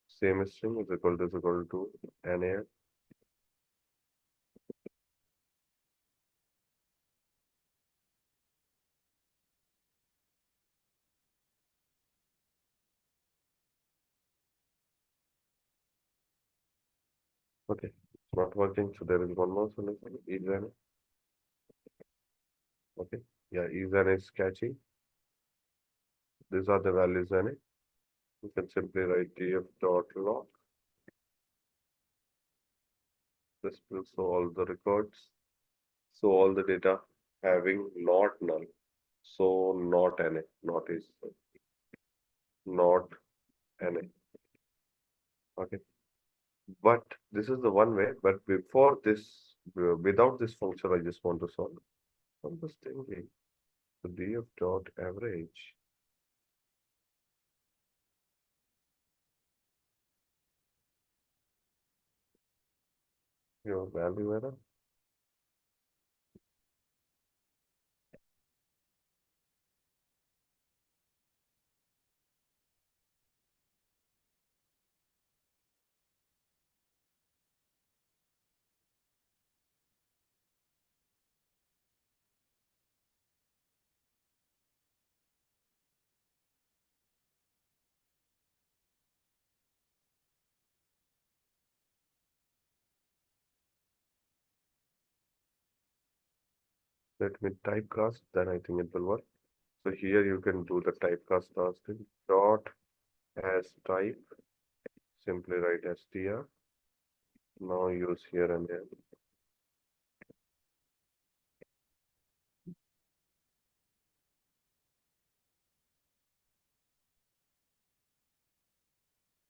same string is equal to nan. Okay, it's not working. So there is one more solution. Is an. Okay, yeah, is an is catchy. These are the values in it. You can simply write df dot log. This will show all the records. So all the data having not null. So not NA, not is not NA. Okay. But this is the one way. But before this, without this function, I just want to solve. I'm just thinking the df dot average. Your value error. Let me typecast, then I think it will work. So here you can do the typecast task thing. Dot as type, simply write str. Now use here and there.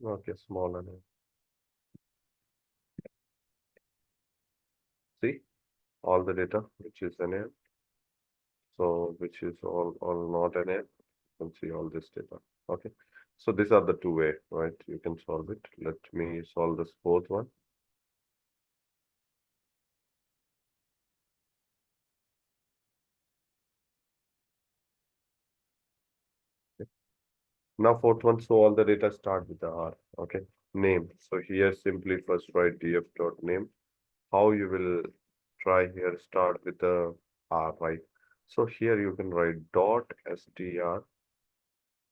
Okay, small and see all the data which is NA. So which is all not NA. You can see all this data. Okay. So these are the two way, right? You can solve it. Let me solve this fourth one. Okay. Now fourth one, so all the data start with the R. Okay. Name. So here simply first write df dot name. How you will try here start with the R, right? So here you can write dot str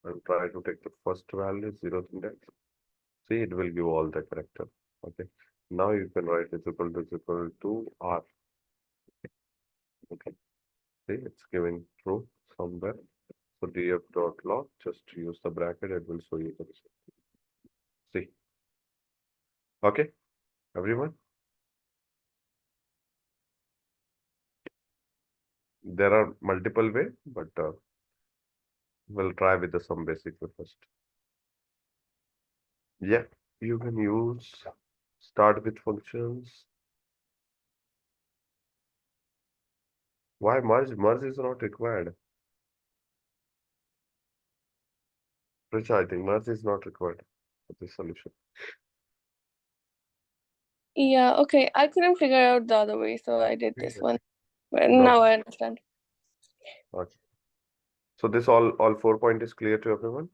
and try to take the first value, 0th index. See, it will give all the character. Okay. Now you can write is equal to R. Okay. See, it's giving true somewhere. So df dot log, just use the bracket, it will show you the result. See. Okay, everyone. There are multiple way, but we'll try with the some basic way first. Yeah, you can use start with functions. Why merge? Merge is not required. Which I think merge is not required for this solution. Yeah, okay. I couldn't figure out the other way, so I did this one. But No. now I understand. Okay. So this all 4 point is clear to everyone.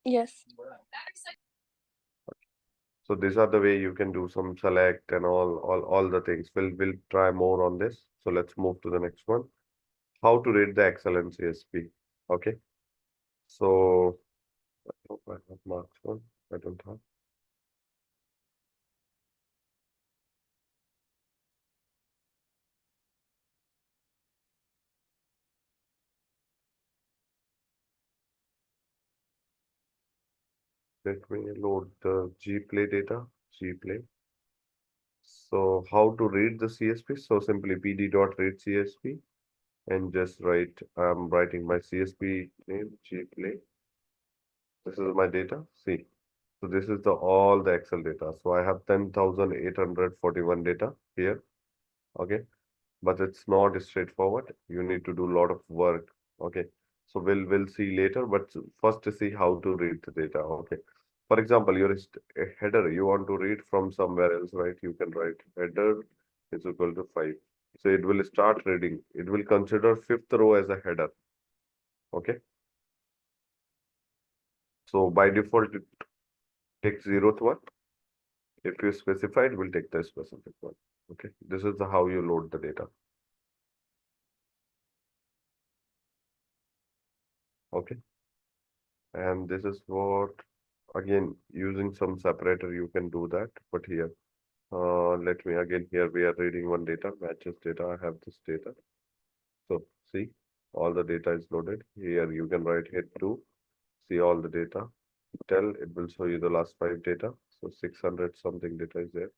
Yes. So these are the way you can do some select and all the things. We'll try more on this. So let's move to the next one. How to rate the Excel and CSP. Okay. So I hope I have marked one. I don't have. Let me load the Gplay data. Gplay. So how to read the CSP? So simply pd dot read CSP and just write. I'm writing my CSP name Gplay. This is my data. See, so this is the all the Excel data. So I have 10,841 data here. Okay, but it's not straightforward. You need to do a lot of work. Okay, so we'll see later. But first to see how to read the data. Okay, for example, your a header you want to read from somewhere else, right? You can write header is equal to 5. So it will start reading. It will consider fifth row as a header. Okay. So by default, it takes 0th one. If you specify, it will take the specific one. Okay. This is the how you load the data. Okay. And this is what, again, using some separator, you can do that. But here, let me again, here we are reading one data, matches data. I have this data. So see, all the data is loaded. Here you can write head 2, see all the data. Tell, it will show you the last 5 data. So 600 something data is there.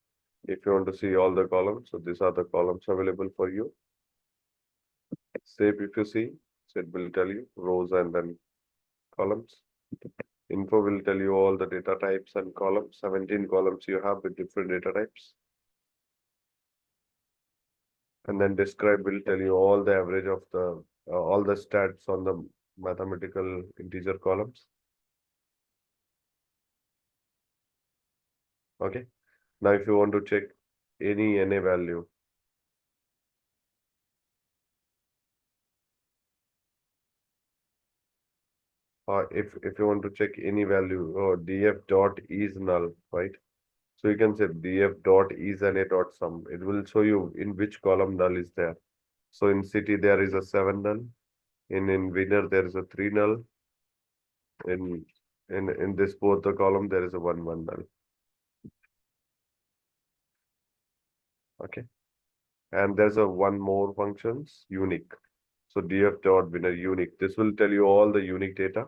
If you want to see all the columns, so these are the columns available for you. Save if you see, so it will tell you rows and then columns. Info will tell you all the data types and columns. 17 columns you have with different data types. And then describe will tell you all the average of the all the stats on the mathematical integer columns. Okay. Now if you want to check any NA value, or if you want to check any value, or df dot is null, right? So you can say df dot is NA dot sum. It will show you in which column null is there. So in city there is a 7 null. In winner there is a 3 null. In this both the column there is a 1 null. Okay. And there's a one more functions unique. So df dot winner unique. This will tell you all the unique data.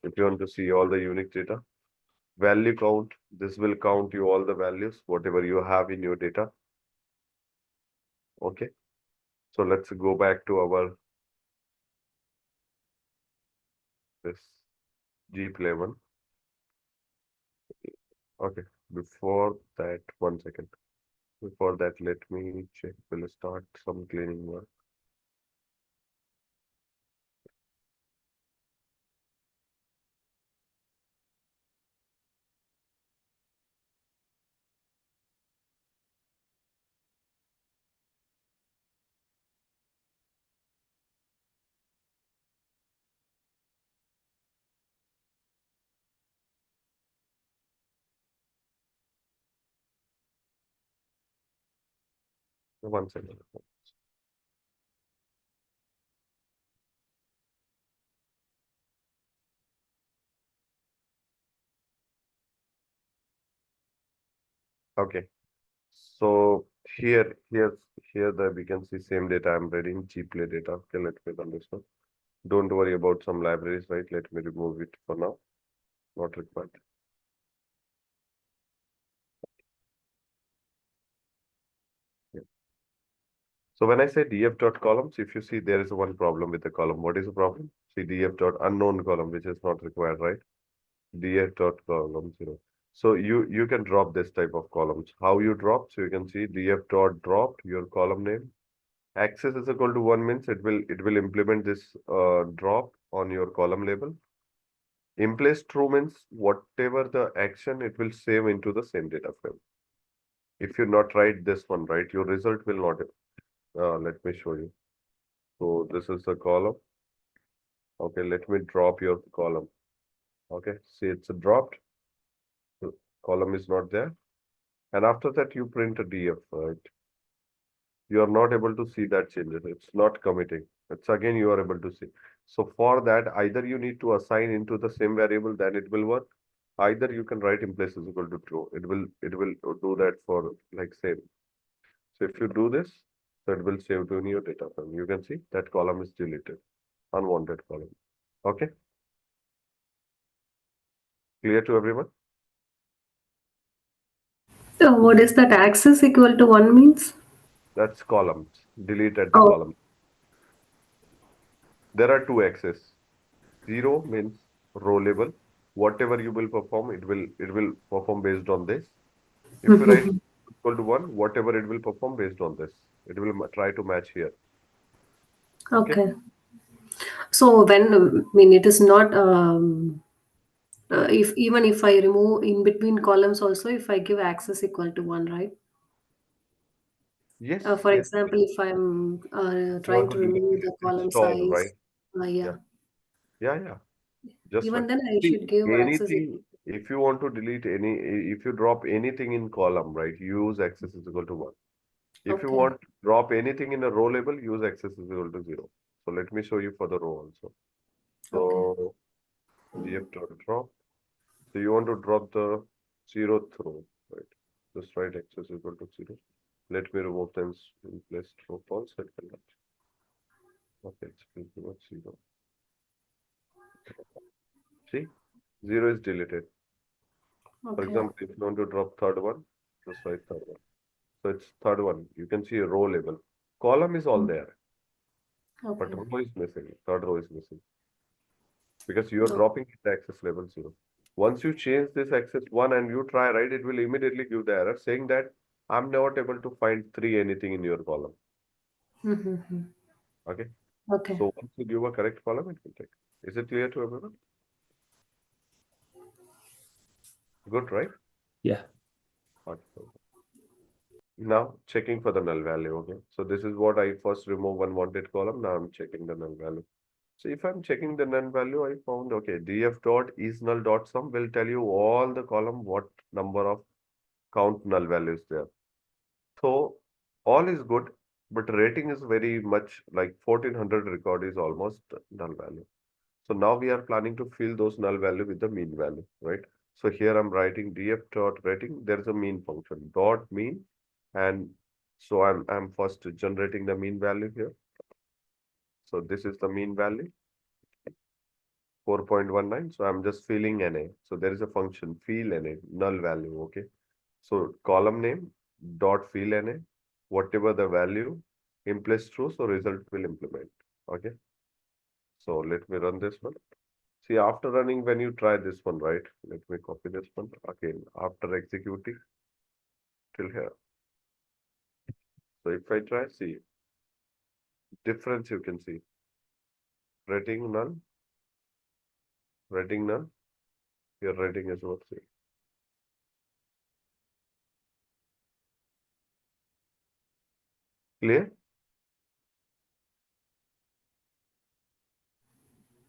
If you want to see all the unique data. Value count, this will count you all the values, whatever you have in your data. Okay. So let's go back to our this gplay one. Okay. Before that, 1 second. Before that, let me check. We'll start some cleaning work. So 1 second. Okay. So here that we can see same data I'm reading gplay data. Okay, let me run this one. Don't worry about some libraries, right? Let me remove it for now. Not required. Yeah. So when I say df dot columns, if you see there is one problem with the column. What is the problem? See df dot unknown column, which is not required, right? Df dot column 0. So you can drop this type of columns. How you drop? So you can see df dot drop your column name. Access is equal to 1 means it will implement this drop on your column label. In place true means whatever the action it will save into the same data frame. If you not write this one, right, your result will not. Let me show you. So this is the column. Okay, let me drop your column. Okay, see it's dropped. The column is not there. And after that you print a df, right? You are not able to see that changes. It's not committing. It's again you are able to see. So for that, either you need to assign into the same variable, then it will work. Either you can write in place is equal to true. It will do that for like same. So if you do this, so it will save to in your data frame. You can see that column is deleted, unwanted column. Okay, clear to everyone? So what is that access equal to 1 means? That's columns. Delete at the Oh, column. There are two axes. 0 means row label. whatever you will perform, it will perform based on this. If you write equal to 1, whatever it will perform based on this. It will try to match here. Okay? Okay. So when I mean it is not if even if I remove in between columns also, if I give access equal to 1, right? Yes, For yes. example, if I'm You want trying to to delete remove it, the column install, right? size, yeah, Yeah, yeah, yeah. Just even fine. then I See, should give access. anything, if you want to delete any, if you drop anything in column, right, use access is equal to 1. If you Okay, want drop anything in a row label, use access is equal to 0. So let me show you for the row also. okay, So df dot drop. So you want to drop the 0th row, right? Just write access is equal to 0. Let me remove them in place row false. Okay, it's equal to 0. See, 0 is deleted. For okay, example, if you want to drop third one, just write third one. So it's third one. You can see a row label. Column is all there, but okay, row is missing. Third row is missing because you're okay. dropping the access level 0. Once you change this access 1 and you try, right, it will immediately give the error saying that I'm not able to find 3 anything in your column. Mm-hmm. Okay. Okay. So once you give a correct column, it will take. Is it clear to everyone? Good, right? Yeah. Okay. Now checking for the null value. Okay. So this is what I first remove unwanted column. Now I'm checking the null value. So if I'm checking the null value, I found, okay, df dot is null dot sum will tell you all the column what number of count null values there. So all is good, but rating is very much like 1400 record is almost null value. So now we are planning to fill those null value with the mean value, right? So here I'm writing df dot rating. There is a mean function dot mean, and so I'm first generating the mean value here. So this is the mean value 4.19. So I'm just filling NA. So there is a function fill NA null value. Okay. So column name dot fill NA, whatever the value implies true, so result will implement. Okay. So let me run this one. See, after running, when you try this one, right? Let me copy this one again after executing till here. So if I try, see, difference you can see. Rating none, rating none. Your rating is what? See. Clear?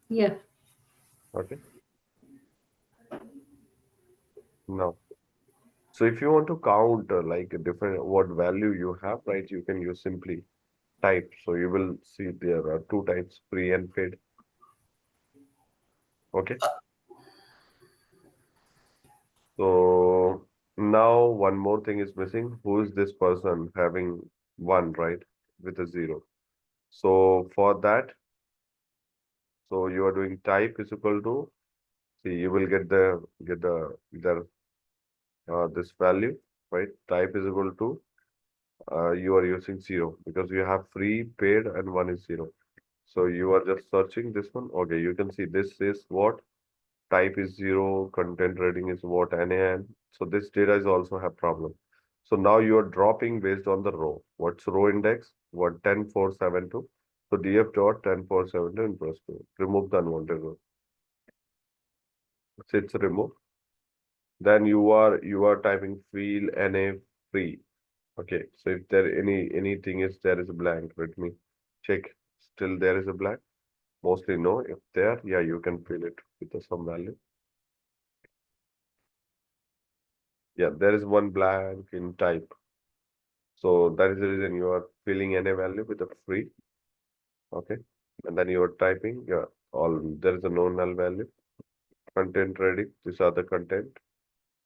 Yeah. Okay. Now, so if you want to count like a different what value you have, right? You can use simply type. So you will see there are two types, pre and paid. Okay. So now one more thing is missing. Who is this person having 1, right? With a 0. So for that, so you are doing type is equal to, see, you will get the this value, right? Type is equal to you are using 0 because you have free, paid, and 1 is 0. So you are just searching this one. Okay, you can see this is what type is 0, content rating is what NaN. So this data is also have problem. So now you are dropping based on the row. What's row index? What 10472. So df dot 10472 and press to remove the unwanted row. So it's removed. Then you are typing field NA free. Okay, so if there anything is there is a blank, let me check. Still there is a blank. Mostly no. If there, yeah, you can fill it with some value. Yeah, there is one blank in type. So that is the reason you are filling any value with a free. Okay. And then you are typing, yeah, all there is a no null value. Content ready. These are the content.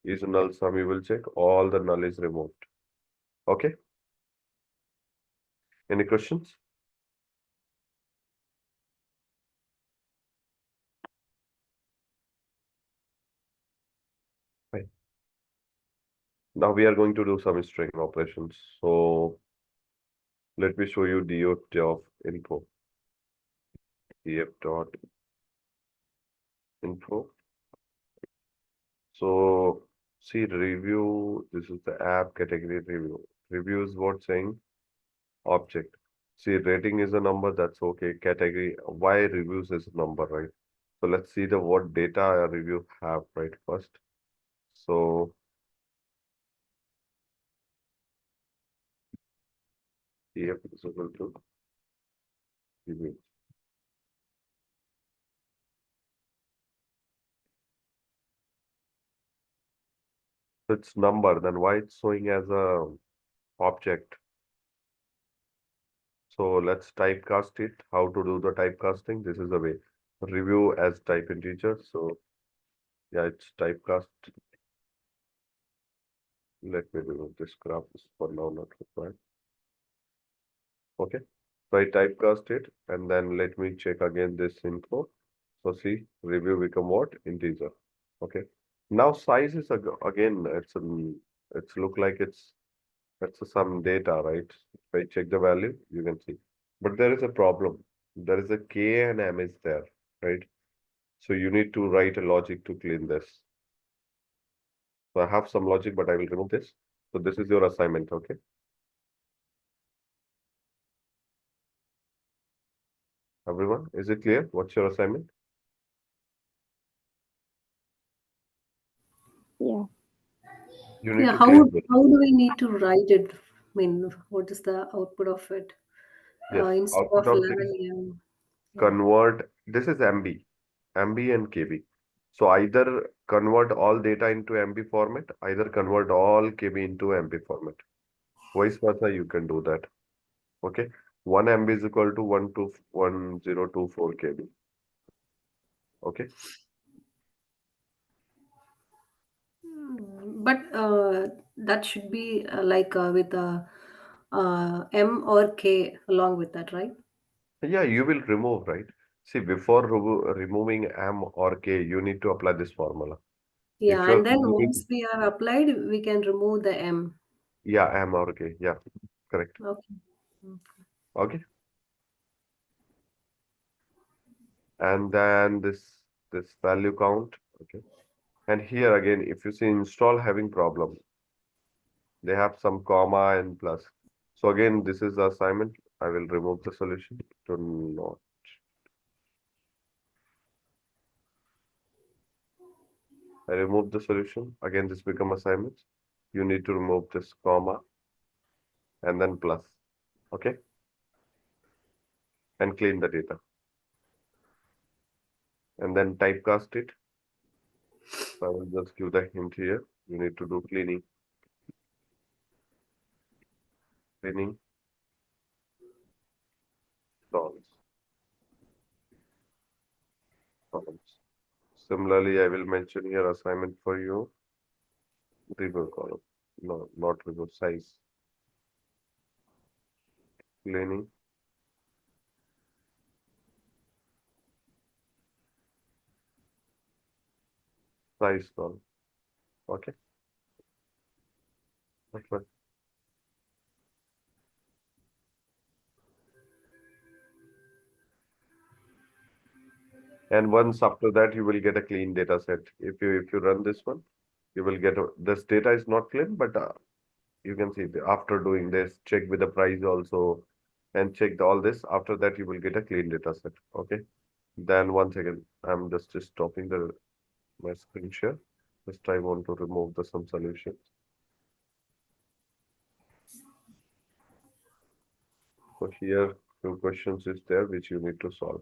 Is null sum, you will check. All the null is removed. Okay. Any questions? Fine. Now we are going to do some string operations. So let me show you dot of info. df dot info. So see review, this is the app category review. Review is what saying object. See rating is a number, that's okay. Category, why reviews is a number, right? So let's see the what data a review have right first. So EF is equal to review. So it's number, then why it's showing as a object? So let's typecast it. How to do the typecasting? This is the way. Review as type integer. So yeah, it's typecast. Let me remove this graph. Is for now not required. Okay. So I typecast it and then let me check again this info. So see, review become what? Integer. Okay. Now size is again it's look like it's some data, right? If I check the value, you can see. But there is a problem. There is a K and M is there, right? So you need to write a logic to clean this. So I have some logic, but I will remove this. So this is your assignment, okay? Everyone, is it clear? What's your assignment? Yeah. You need Yeah, to how clean this. how do we need to write it? I mean, what is the output of it? Yes, Instead output of of this 11 yeah. convert. This is MB and KB. So either convert all data into MB format, either convert all KB into MB format. Vice versa, you can do that. Okay, 1 MB is equal to 1024 KB. Okay, But that should be like with M or K along with that, right? yeah, you will remove, right? See, before removing M or K, you need to apply this formula. If Yeah, you're and then removing, once we are applied, we can remove the M. yeah, M or K, yeah, correct. Okay. Mm. Okay, and then this value count. Okay, and here again, if you see install having problem, they have some comma and plus. So again, this is the assignment. I will remove the solution to not. I remove the solution. Again, this become assignments. You need to remove this comma and then plus. Okay, and clean the data. And then typecast it. So I will just give the hint here. You need to do cleaning, columns, columns. Similarly, I will mention here assignment for you, review column. No, not review, size, cleaning, size column. Okay, okay. And once after that, you will get a clean data set. If you run this one, you will get this data is not clean, but you can see after doing this, check with the price also, and check all this. After that, you will get a clean data set. Okay. Then once again, I'm just stopping my screen share. Just I want to remove the some solutions. So here, few questions is there which you need to solve.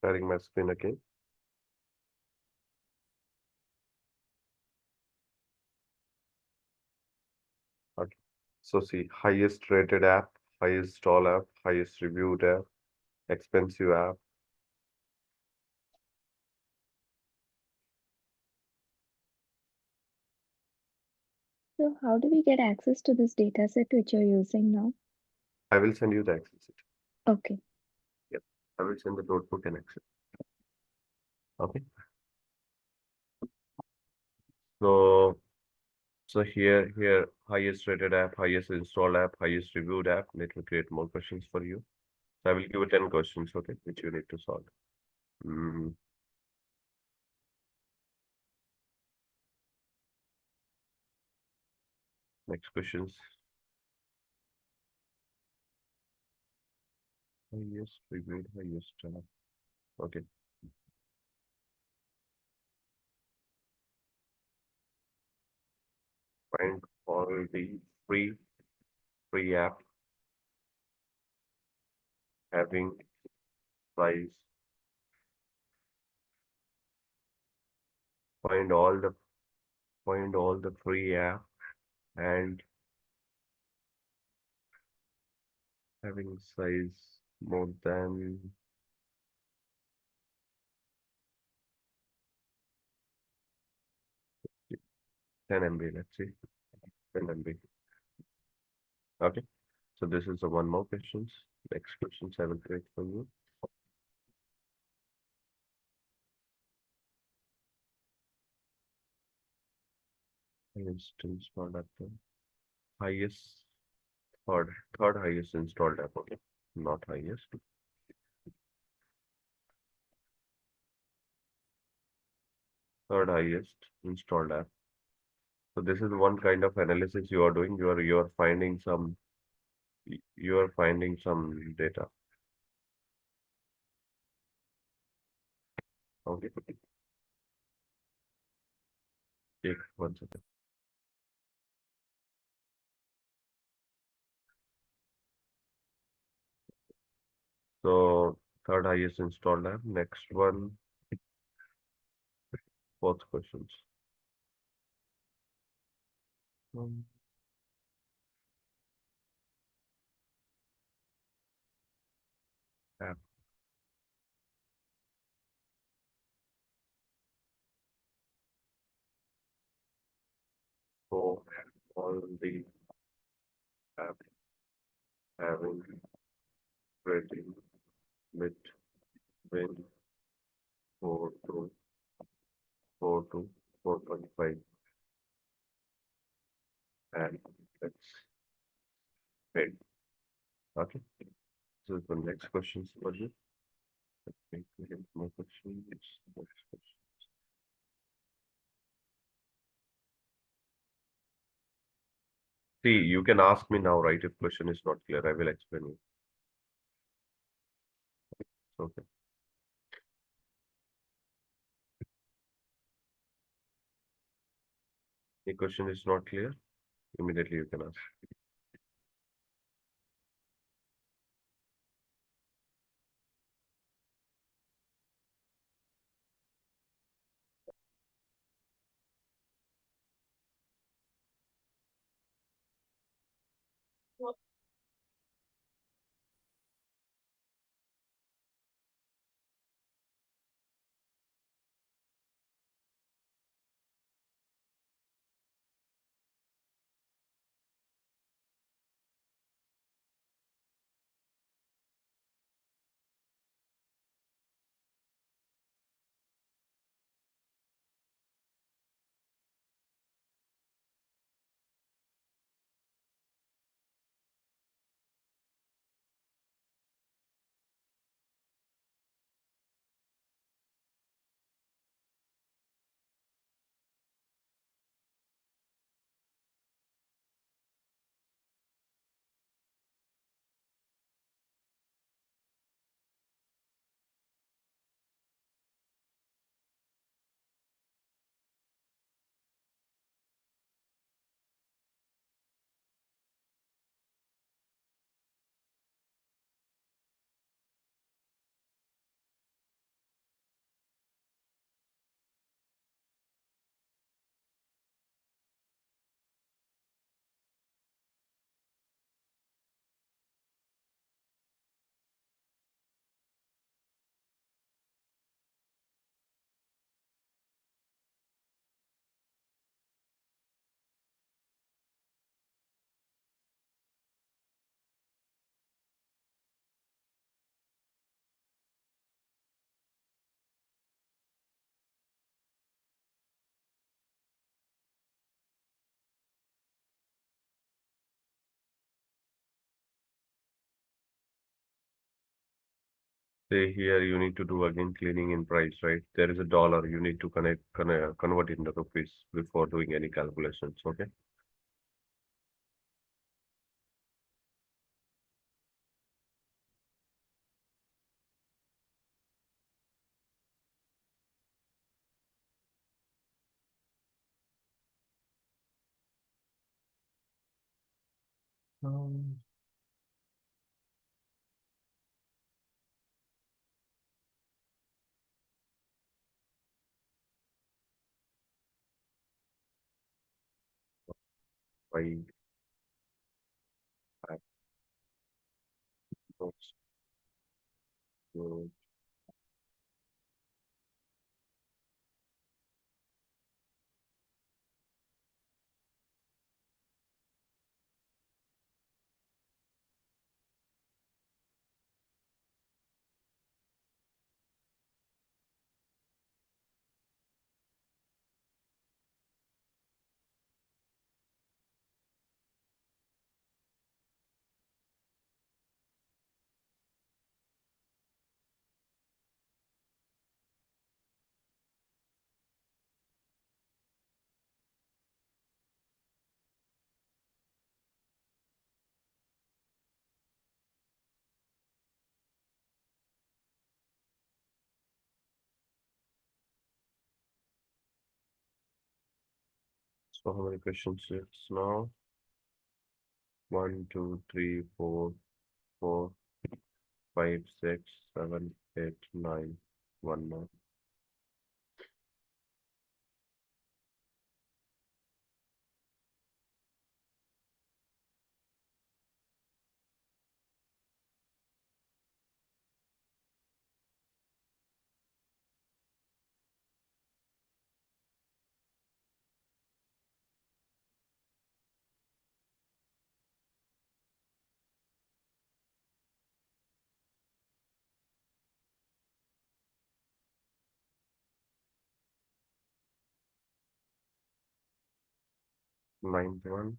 Sharing my screen again. Okay. So see, highest rated app, highest install app, highest reviewed app, expensive app. So how do we get access to this data set which you're using now? I will send you the access. Okay. Yep. I will send the notebook and access. Okay. So here, highest rated app, highest installed app, highest reviewed app. Let me create more questions for you. So I will give you 10 questions, okay, which you need to solve. Mm, next questions. Highest reviewed, highest app. Okay. Find all the free app having price. Find all the free app and having size more than 10 MB, let's see, 10 MB. Okay, so this is the one more questions. Next questions I will create for you. Highest installed app, highest third highest installed app. Okay, not highest. Third highest installed app. So this is one kind of analysis you are doing. You are finding some data. Okay. Take 1 second. So third highest installed app. Next one, fourth questions. Um, app. So all the app having rating between 4 to 4.5, and that's great. Okay. So the next questions for you. Okay, we have more questions. Next question. See, you can ask me now, right? If question is not clear, I will explain you. Okay. The question is not clear, immediately you can ask. say here you need to do again cleaning in price, right? There is a dollar, you need to convert it into rupees before doing any calculations, okay? Um, Five, five, six, two, So how many questions it's now? 1, 2, 3, 4, 5, 6, 7, 8, 9. One more. Ninth one.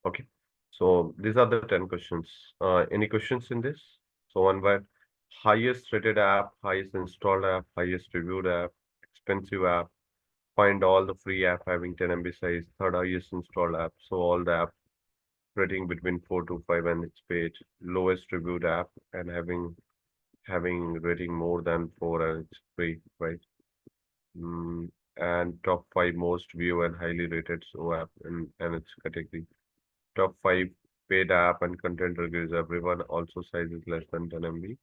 Okay. So these are the 10 questions. Any questions in this? So one by highest rated app, highest installed app, highest reviewed app, expensive app, find all the free app having 10 MB size, third highest installed app. So all the app rating between 4 to 5 and its page, lowest reviewed app and having rating more than 4 and it's free, right? Mm, and top 5 most view and highly rated so app and its category. Top 5 paid app and content reviews. Everyone also size is less than 10 MB.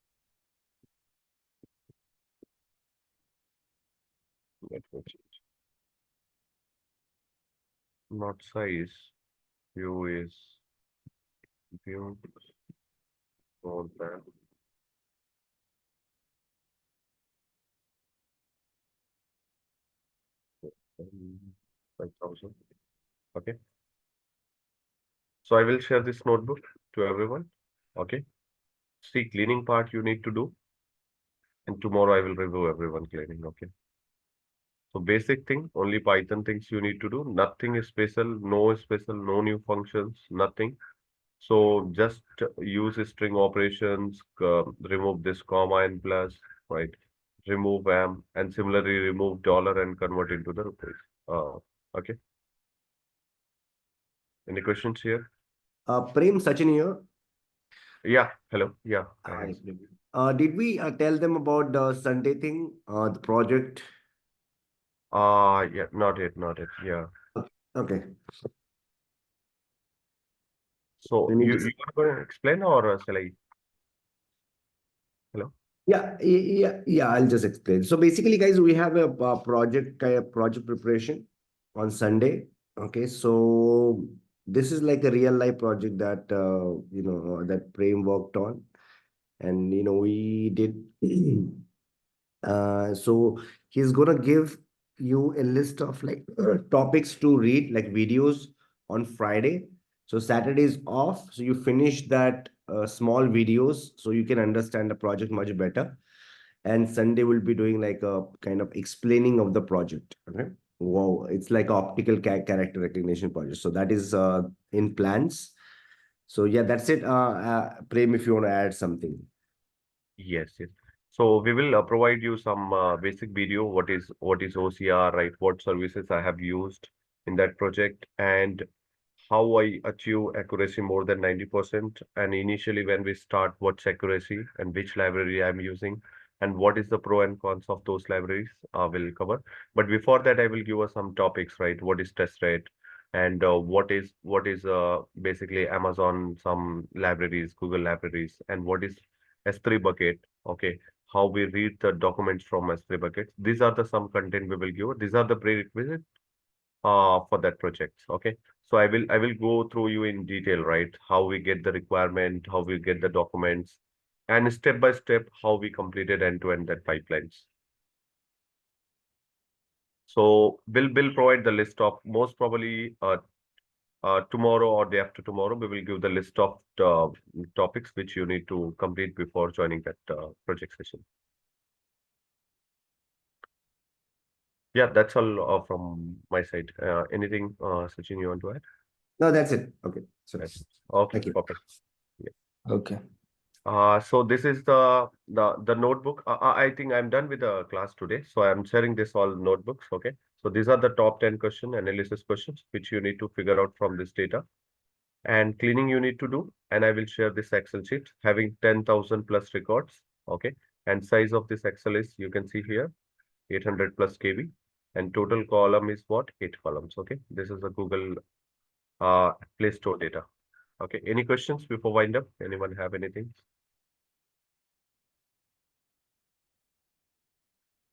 Let me change. Not size. View is view. More than 5,000. Okay. So I will share this notebook to everyone. Okay. See, cleaning part you need to do, and tomorrow I will review everyone cleaning. Okay. So basic thing, only Python things you need to do. Nothing is special, no new functions, nothing. So just use string operations, remove this comma and plus, right? Remove and similarly remove dollar and convert into the rupees. Okay. Any questions here? Prem, Sachin here. Yeah. Hello. Yeah. Hi. Did we tell them about the Sunday thing, the project? Yeah. Not yet. Not yet. Yeah. Okay. So We need you to. are going to explain or shall I? Hello. Yeah. I'll just explain. So basically, guys, we have a project preparation on Sunday. Okay, so this is like a real life project that that Prem worked on, and we did. So he's gonna give you a list of like topics to read, like videos on Friday. So Saturday is off, so you finish that small videos so you can understand the project much better. And Sunday will be doing like a kind of explaining of the project. Okay. Wow, it's like a optical character recognition project. So that is in plans. So yeah, that's it. Prem, if you want to add something. Yes, yes. So we will provide you some basic video. What is OCR, right? What services I have used in that project and how I achieve accuracy more than 90%. And initially, when we start, what's accuracy and which library I'm using, and what is the pro and cons of those libraries, we'll cover. But before that, I will give us some topics, right? What is test rate, and what is basically Amazon some libraries, Google libraries, and what is S3 bucket. Okay, how we read the documents from S3 buckets. These are the some content we will give. These are the prerequisites for that project. Okay, so I will go through you in detail, right? How we get the requirement, how we get the documents, and step by step how we completed end-to-end that pipelines. So we'll provide the list of most probably tomorrow or day after tomorrow we will give the list of topics which you need to complete before joining that project session. Yeah, that's all from my side. Anything, Sachin, you want to add? No, that's it. Okay. So That's okay, thank you. perfect. Yeah. Okay. So this is the notebook. I think I'm done with the class today. So I'm sharing this all notebooks. Okay. So these are the top 10 question analysis questions which you need to figure out from this data. And cleaning you need to do. And I will share this Excel sheet having 10,000 plus records. Okay. And size of this Excel is you can see here 800 plus KB. And total column is what? 8 columns. Okay. This is a Google Play Store data. Okay. Any questions before wind up? Anyone have anything?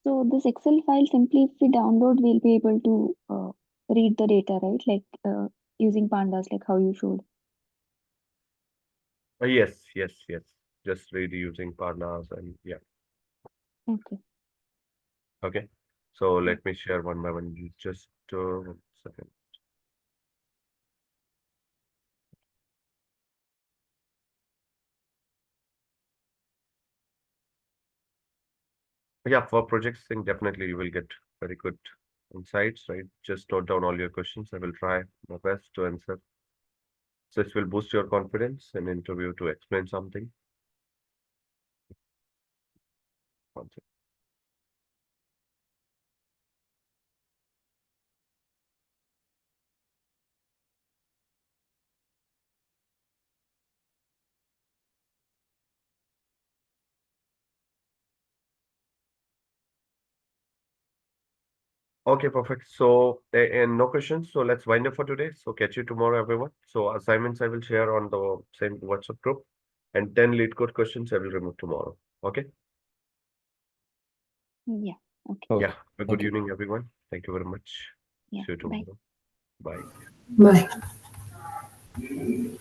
So this Excel file, simply if we download, we'll be able to read the data, right? Like using pandas, like how you showed. Yes, yes, yes. Just read using pandas and yeah. Okay. Okay. So let me share one by one. Just 1 second. Yeah, for projects thing, definitely you will get very good insights, right? Just note down all your questions. I will try my best to answer. So it will boost your confidence in interview to explain something. One second. Okay, perfect. So, and no questions. So let's wind up for today. So catch you tomorrow, everyone. So assignments I will share on the same WhatsApp group, and 10 lead code questions I will remove tomorrow. Okay. Yeah. Okay. Okay. Yeah. A good Thank you. evening, everyone. Thank you very much. Yeah. See you Bye. tomorrow. Bye. Bye.